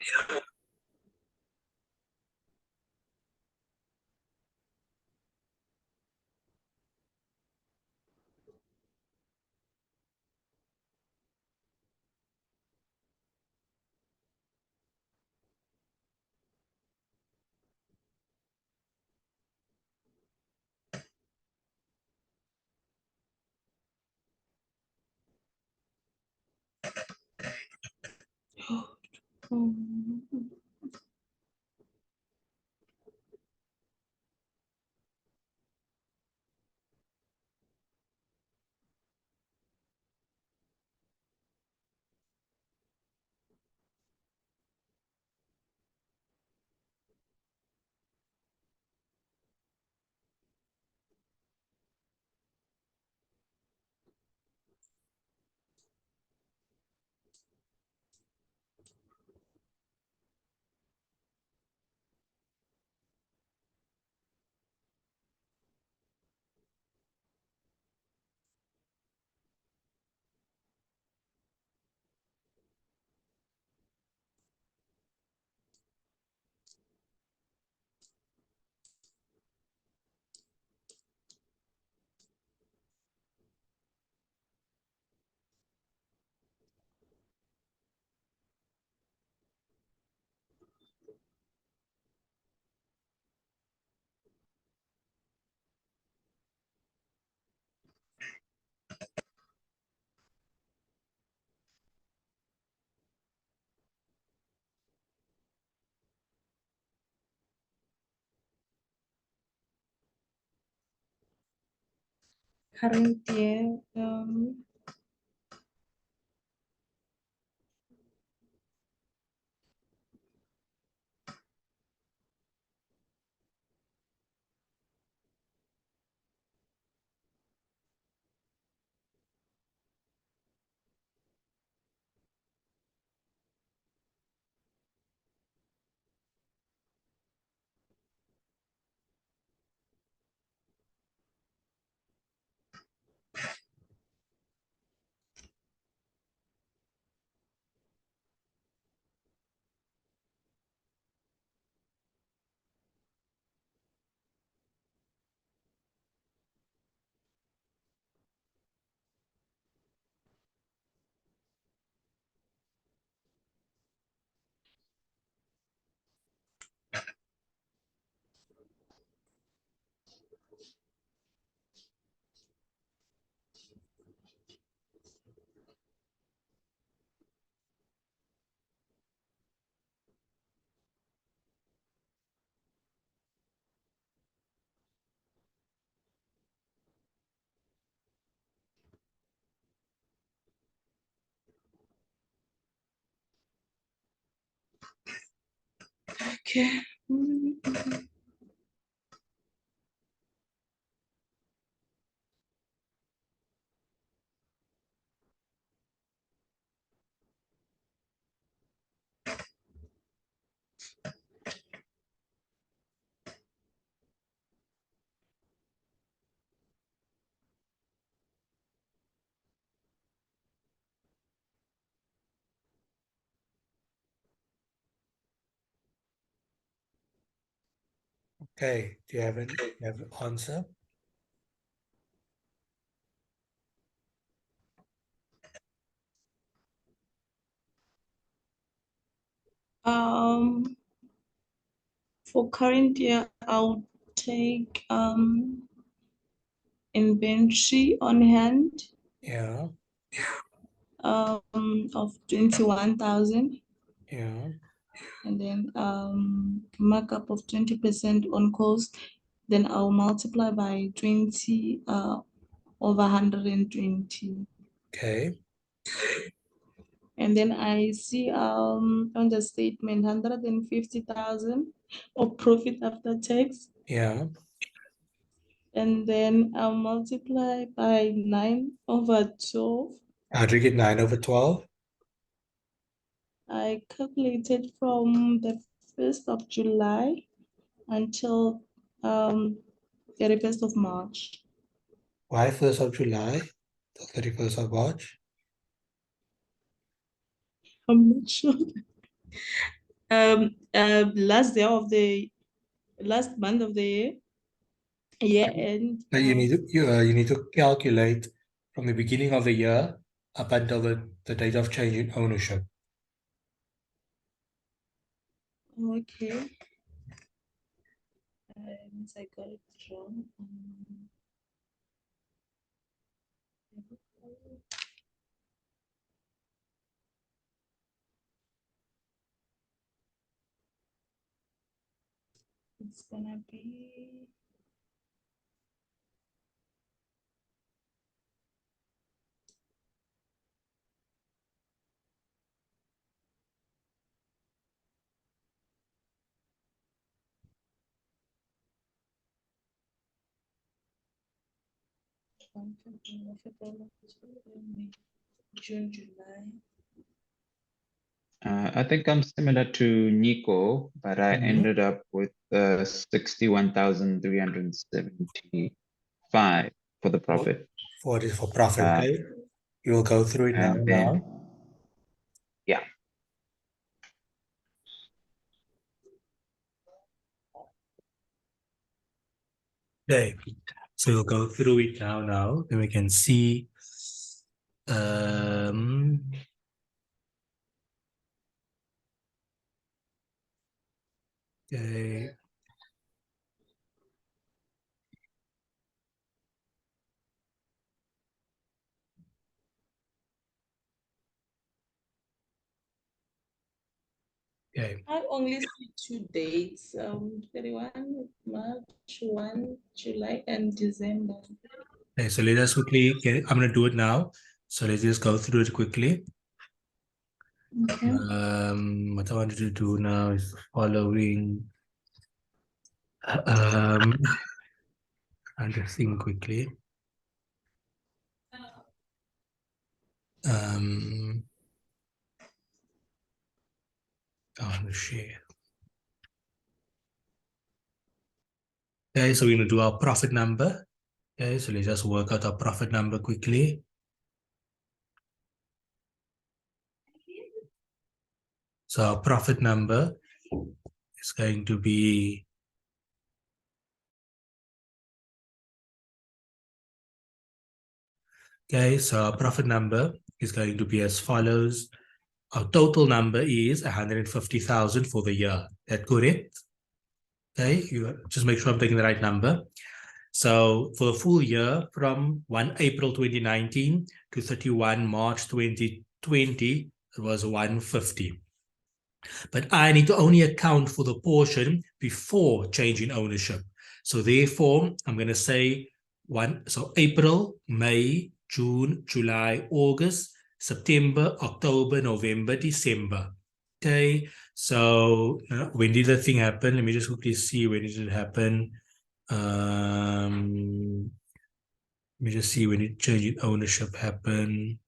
Current year, okay. Okay, do you have an answer? For current year, I'll take inventory on hand Yeah, of 21,000, yeah. and then markup of 20% on cost. Then I'll multiply by 20 over 120. Okay, And then I see on the statement 150,000 of profit after tax. yeah. And then I'll multiply by 9 over 12. How do you get 9 over 12? I calculated from the 1st of July until 31st of March. Why 1st of July to 31st of March? I'm not sure. Last day of the last month of the year end. Now you need to calculate from the beginning of the year up until the date of change in ownership. Okay. Means I got it wrong. It's gonna be June, July. I think I'm similar to Nico, but I ended up with 61,375 for the profit. For profit, Uh, okay? You will go through it now. and then, yeah, Okay, so we'll go through it now. Then we can see okay. Okay. I only see 2 dates, 31 March, 1 July, and December. Okay, so let us quickly I'm gonna do it now. So let's just go through it quickly. Okay. What I wanted to do now is the following. I'll just think quickly. I want to share. Okay, so we're gonna do our profit number. Okay, so let's just work out our profit number quickly. So our profit number is going to be okay, so our profit number is going to be as follows. Our total number is 150,000 for the year. That correct? Okay, you just make sure I'm taking the right number. So for the full year from 1 April 2019 to 31 March 2020, it was 150. But I need to only account for the portion before change in ownership. So therefore, I'm going to say so April, May, June, July, August, September, October, November, December. Okay, so when did the thing happen? Let me just quickly see when did it happen. Let me just see when it change in ownership happened.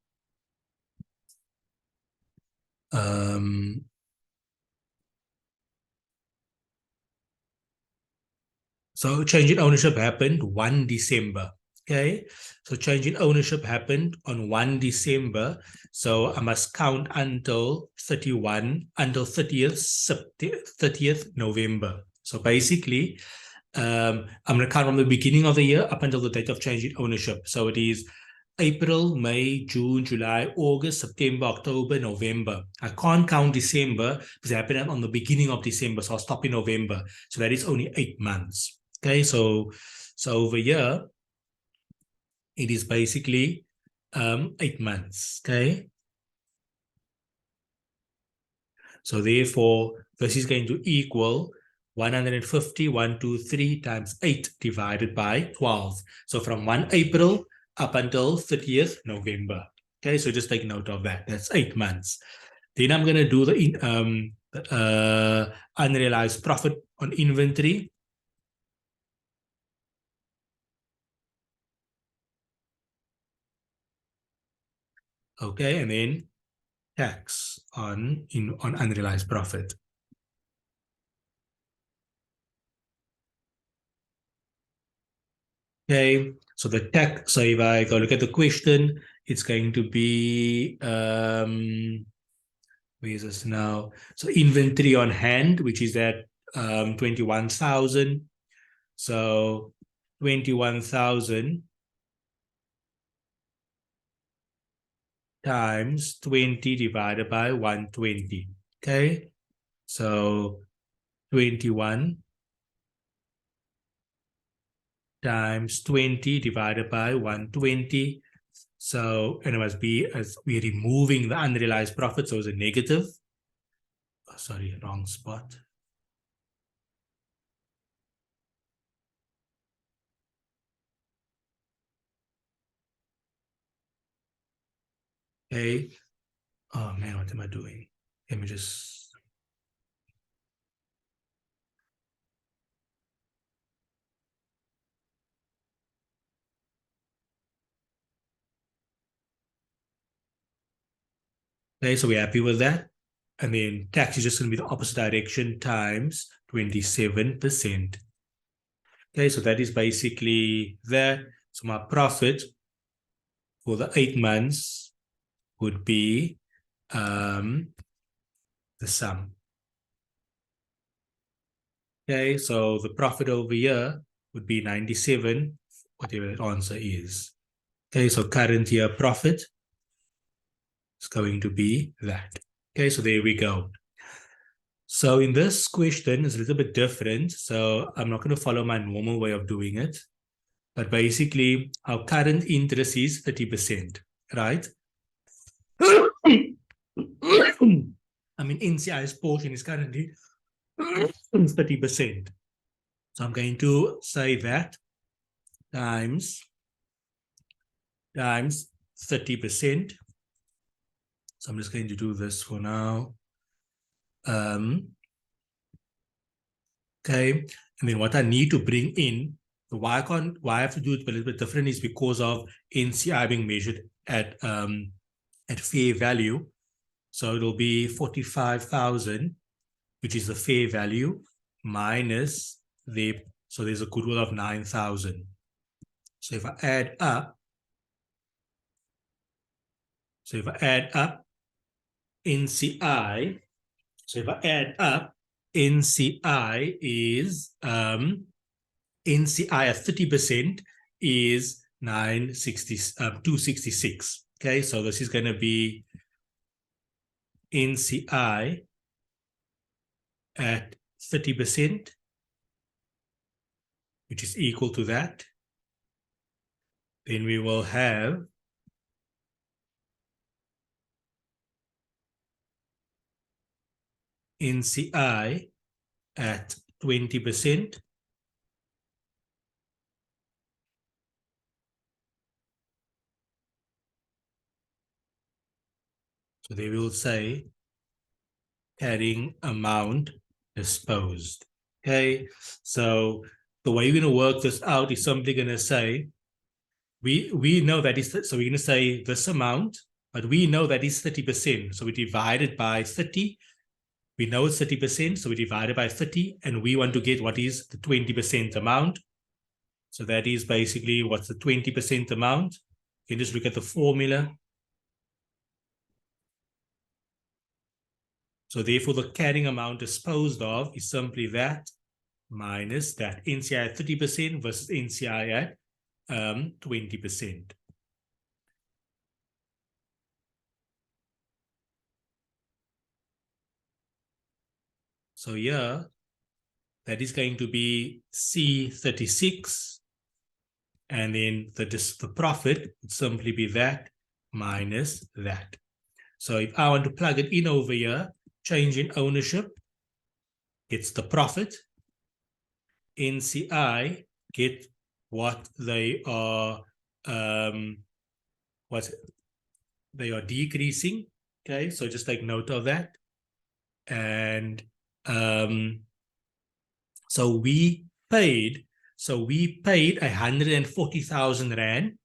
So change in ownership happened 1 December. Okay, so change in ownership happened on 1 December. So I must count until 30th November. So basically, I'm going to count from the beginning of the year up until the date of change in ownership. So it is April, May, June, July, August, September, October, November. I can't count December because it happened on the beginning of December. So I'll stop in November. So that is only 8 months. Okay, so over here, it is basically 8 months. Okay. So therefore, this is going to equal 150,123 times 8 divided by 12. So from 1 April up until 30th November. Okay, so just take note of that. That's 8 months. Then I'm going to do the unrealized profit on inventory. Okay, and then tax on unrealized profit. Okay, so the tax, so if I go look at the question, it's going to be, where is this now? So inventory on hand, which is at 21,000. So 21,000 times 20 divided by 120. Okay, so 21 times 20 divided by 120. So, and it must be as we're removing the unrealized profit, so it's a negative. Oh, sorry, wrong spot. Okay. Oh man, what am I doing? Let me just. Okay, so we're happy with that. And then tax is just going to be the opposite direction times 27%. Okay, so that is basically that. So my profit for the 8 months would be the sum. Okay, so the profit over here would be 97, whatever the answer is. Okay, so current year profit is going to be that. Okay, so there we go. So in this question, it's a little bit different. So I'm not going to follow my normal way of doing it. But basically, our current interest is 30%, right? I mean, NCI's portion is currently 30%. So I'm going to say that times 30%. So I'm just going to do this for now. Okay, and then what I need to bring in, why I have to do it a little bit different is because of NCI being measured at fair value. So it'll be 45,000, which is the fair value, minus so there's a goodwill of 9,000. So if I add up, NCI, NCI is NCI at 30% is 266. Okay, so this is going to be NCI at 30%, which is equal to that. Then we will have NCI at 20%. So they will say carrying amount disposed. Okay, so the way we're going to work this out is simply going to say, we know that is, so we're going to say this amount, but we know that is 30%. So we divide it by 30. We know it's 30%, so we divide it by 30, and we want to get what is the 20% amount. So that is basically what's the 20% amount. You can just look at the formula. So therefore, the carrying amount disposed of is simply that minus that. NCI at 30% versus NCI at 20%. So here, that is going to be C36. And then the profit would simply be that minus that. So if I want to plug it in over here, change in ownership, it's the profit. NCI get what they are decreasing. Okay, so just take note of that. And so we paid 140,000 Rand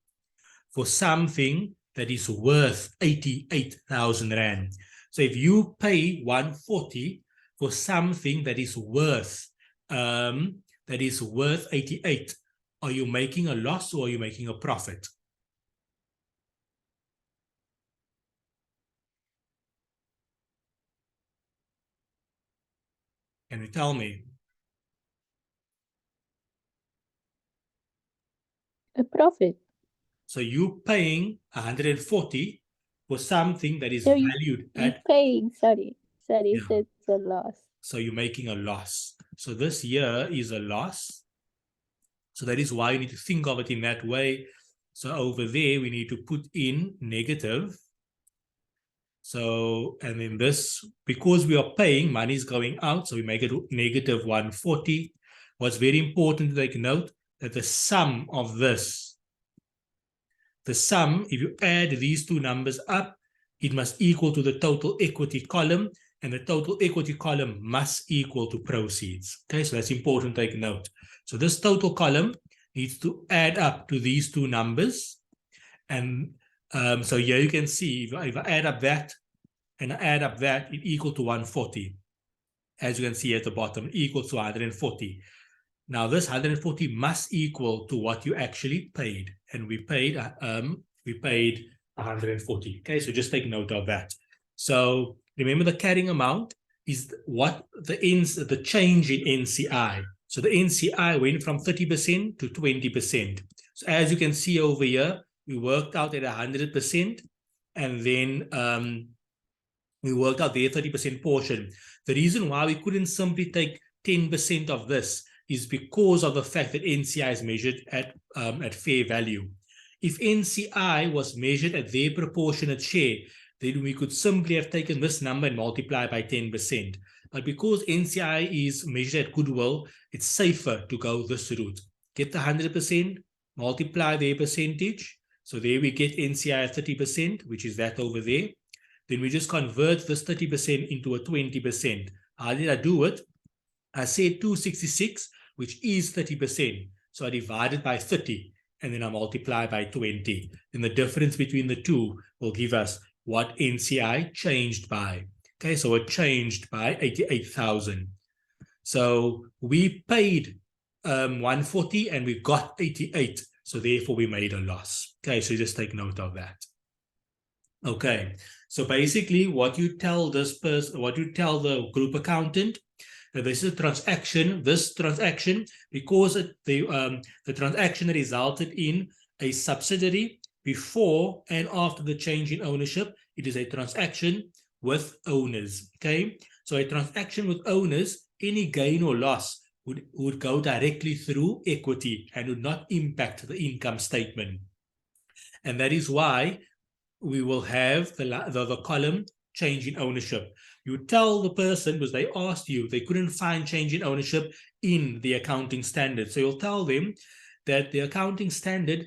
for something that is worth 88,000 Rand. So if you pay 140 for something that is worth 88, are you making a loss or are you making a profit? Can you tell me? A profit. So you paying 140 for something that is So valued you're at paying, sorry, Yeah. so it's a loss. So you're making a loss. So this here is a loss. So that is why you need to think of it in that way. So over there, we need to put in negative. So, and then this, because we are paying, money is going out, so we make it negative 140. What's very important to take note, that the sum of this, if you add these two numbers up, it must equal to the total equity column, and the total equity column must equal to proceeds. Okay, so that's important to take note. So this total column needs to add up to these two numbers. And so here you can see, if I add up that and I add up that, it equals to 140. As you can see at the bottom, equals to 140. Now this 140 must equal to what you actually paid. And we paid 140. Okay, so just take note of that. So remember, the carrying amount is what the change in NCI. So the NCI went from 30% to 20%. So as you can see over here, we worked out at 100%, and then we worked out their 30% portion. The reason why we couldn't simply take 10% of this is because of the fact that NCI is measured at fair value. If NCI was measured at their proportionate share, then we could simply have taken this number and multiply by 10%. But because NCI is measured at goodwill, it's safer to go this route. Get the 100%, multiply their percentage. So there we get NCI at 30%, which is that over there. Then we just convert this 30% into a 20%. How did I do it? I said 266, which is 30%. So I divided by 30, and then I multiply by 20. Then the difference between the two will give us what NCI changed by. Okay, so it changed by 88,000. So we paid 140 and we got 88. So therefore we made a loss. Okay, so just take note of that. Okay, so basically what you tell this person, what you tell the group accountant, that this is a transaction, because the transaction resulted in a subsidiary before and after the change in ownership, it is a transaction with owners. Okay, so a transaction with owners, any gain or loss would go directly through equity and would not impact the income statement. And that is why we will have the column change in ownership. You tell the person, because they asked you, they couldn't find change in ownership in the accounting standard. So you'll tell them that the accounting standard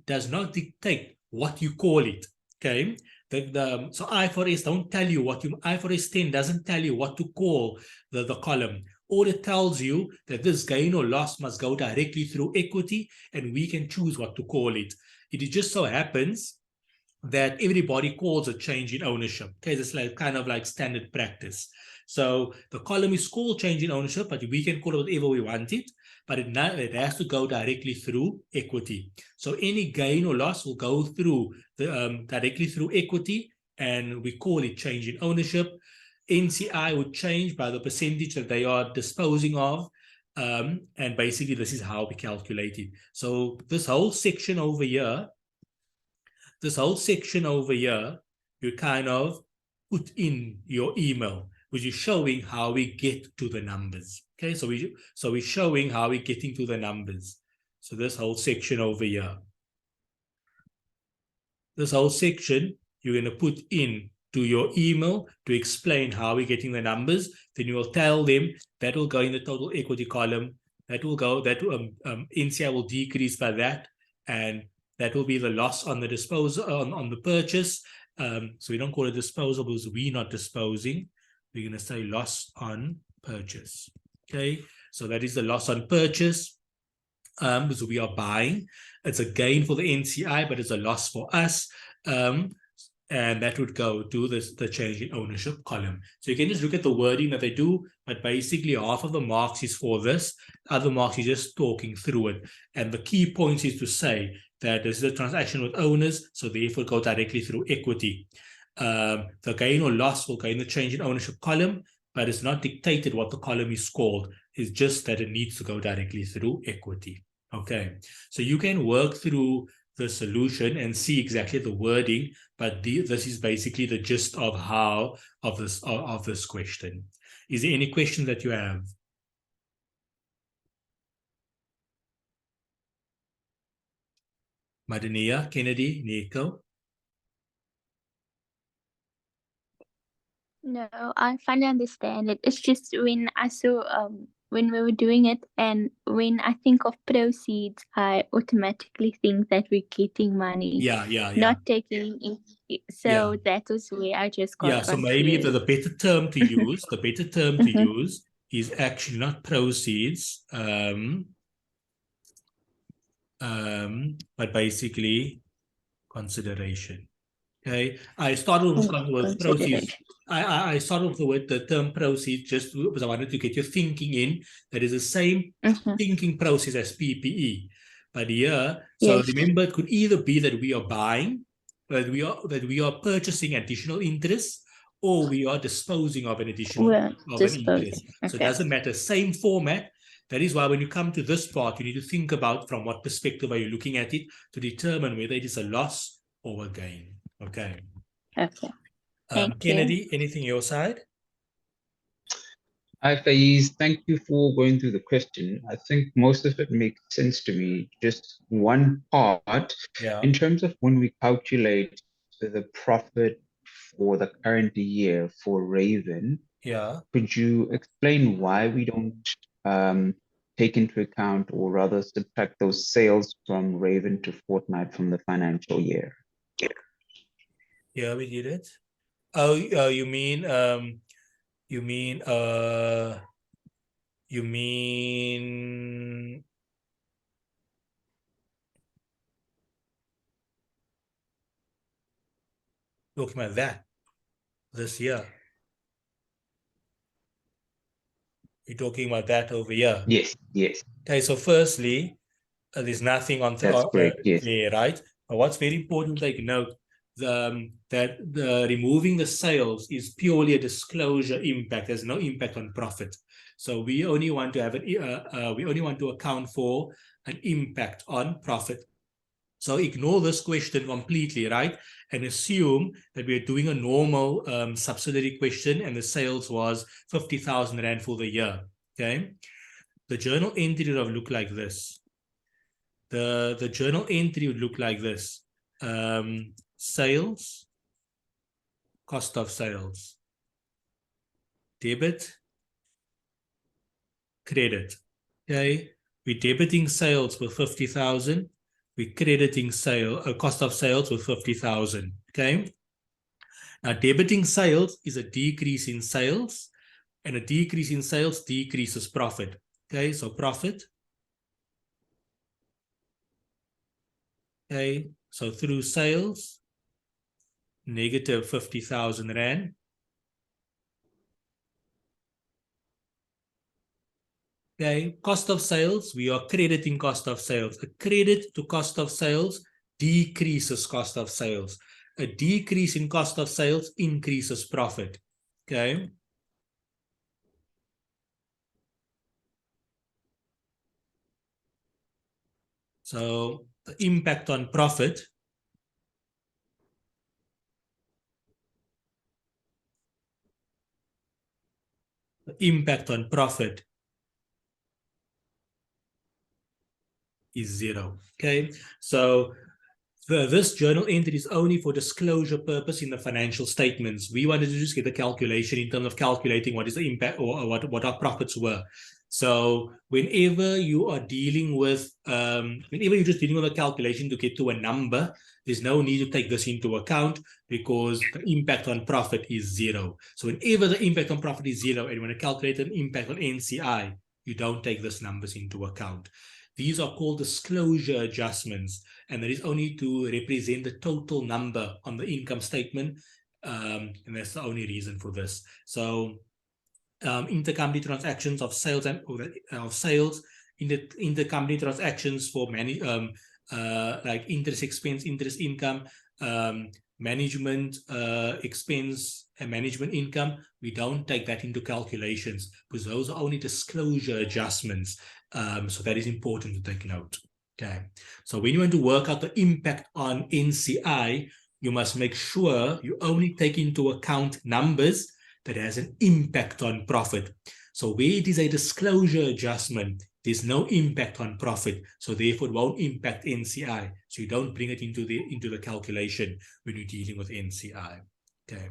does not dictate what you call it. Okay. So IFRS don't tell you IFRS 10 doesn't tell you what to call the column. All it tells you that this gain or loss must go directly through equity, and we can choose what to call it. It just so happens that everybody calls a change in ownership. Okay, it's like kind of like standard practice. So the column is called change in ownership, but we can call it whatever we want it, but it has to go directly through equity. So any gain or loss will go through directly through equity, and we call it change in ownership. NCI would change by the percentage that they are disposing of. And basically this is how we calculate it. So this whole section over here, you kind of put in your email, which is showing how we get to the numbers. Okay, so we're showing how we're getting to the numbers. So this whole section over here, you're going to put in to your email to explain how we're getting the numbers. Then you will tell them that will go in the total equity column. That will go, that NCI will decrease by that, and that will be the loss on the disposal on the purchase. So we don't call it disposal because we're not disposing. We're going to say loss on purchase. Okay, so that is the loss on purchase. Because we are buying. It's a gain for the NCI, but it's a loss for us. And that would go to the change in ownership column. So you can just look at the wording that they do, but basically half of the marks is for this, other marks is just talking through it. And the key point is to say that this is a transaction with owners, so therefore go directly through equity. The gain or loss will go in the change in ownership column, but it's not dictated what the column is called. It's just that it needs to go directly through equity. Okay, so you can work through the solution and see exactly the wording, but this is basically the gist of how of this question. Is there any question that you have? Madania, Kennedy, Nico? No, I finally understand it. It's just when I saw when we were doing it, and when I think of proceeds, I automatically think that we're getting money, Yeah. not taking it. So Yeah. that was where I just got So confused. maybe the better term to use, use is actually not proceeds, but basically consideration. Okay, I started with proceeds. I started with the term proceeds just because I wanted to get your thinking in. That is the same thinking process as PPE. But here, so remember, it could either be that we are buying, that we are purchasing additional interest, or we are disposing of an additional interest. So it doesn't matter. Same format. That is why when you come to this part, you need to think about from what perspective are you looking at it to determine whether it is a loss or a gain. Okay. Kennedy, anything your side? Hi, Faiz. Thank you for going through the question. I think most of it makes sense to me. Just one part, in terms of when we calculate the profit for the current year for Raven, could you explain why we don't take into account, or rather subtract those sales from Raven to Fortnite from the financial year? Yeah, we did it. Oh, you mean talking about that this year? You're talking about that over here? Yes. Okay, so firstly, there's nothing on there, right? But what's very important to take note, that the removing the sales is purely a disclosure impact. There's no impact on profit. So we only want to have we only want to account for an impact on profit. So ignore this question completely, right? And assume that we're doing a normal subsidiary question and the sales was 50,000 Rand for the year. Okay. The journal entry would look like this. The journal entry would look like this. Sales, cost of sales, debit, credit. Okay, we're debiting sales with 50,000. We're crediting cost of sales with 50,000. Okay. Now, debiting sales is a decrease in sales, and a decrease in sales decreases profit. Okay, so profit. Okay, so through sales, negative 50,000 Rand. Okay, cost of sales, we are crediting cost of sales. A credit to cost of sales decreases cost of sales. A decrease in cost of sales increases profit. Okay. So the impact on profit is 0. Okay, so this journal entry is only for disclosure purpose in the financial statements. We wanted to just get a calculation in terms of calculating what is the impact or what our profits were. So whenever you are dealing with, whenever you're just dealing with a calculation to get to a number, there's no need to take this into account because the impact on profit is 0. So whenever the impact on profit is 0 and you want to calculate an impact on NCI, you don't take these numbers into account. These are called disclosure adjustments, and that is only to represent the total number on the income statement, and that's the only reason for this. So intercompany transactions of sales and of sales, intercompany transactions for many like interest expense, interest income, management expense and management income, we don't take that into calculations because those are only disclosure adjustments. So that is important to take note. Okay, so when you want to work out the impact on NCI, you must make sure you only take into account numbers that has an impact on profit. So where it is a disclosure adjustment, there's no impact on profit, so therefore it won't impact NCI. So you don't bring it into the calculation when you're dealing with NCI. Okay,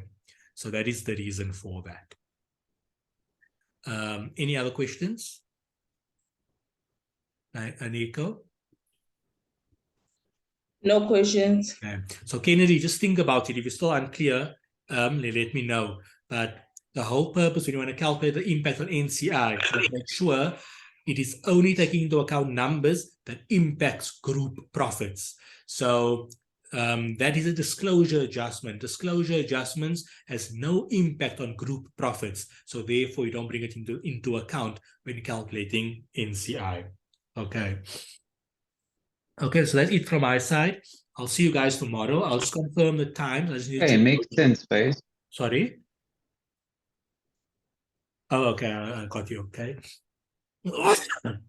so that is the reason for that. Any other questions? Aniko? No questions. Okay. So Kennedy, just think about it. If you're still unclear, let me know. But the whole purpose when you want to calculate the impact on NCI, is make sure it is only taking into account numbers that impacts group profits. So that is a disclosure adjustment. Disclosure adjustments has no impact on group profits. So therefore, you don't bring it into account when calculating NCI. Okay. Okay, so that's it from my side. I'll see you guys tomorrow. I'll just confirm the times. I just need to Okay, check. it makes sense, Faith. Sorry? Oh, okay, I got you. Okay.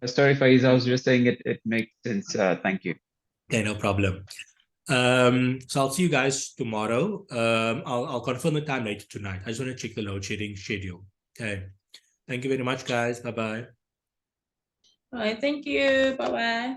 Sorry, Faiz, I was just saying it makes sense. Thank you. Okay, no problem. So I'll see you guys tomorrow. I'll confirm the time later tonight. I just want to check the load shedding schedule. Okay. Thank you very much, guys. Bye-bye. All right, thank you. Bye-bye.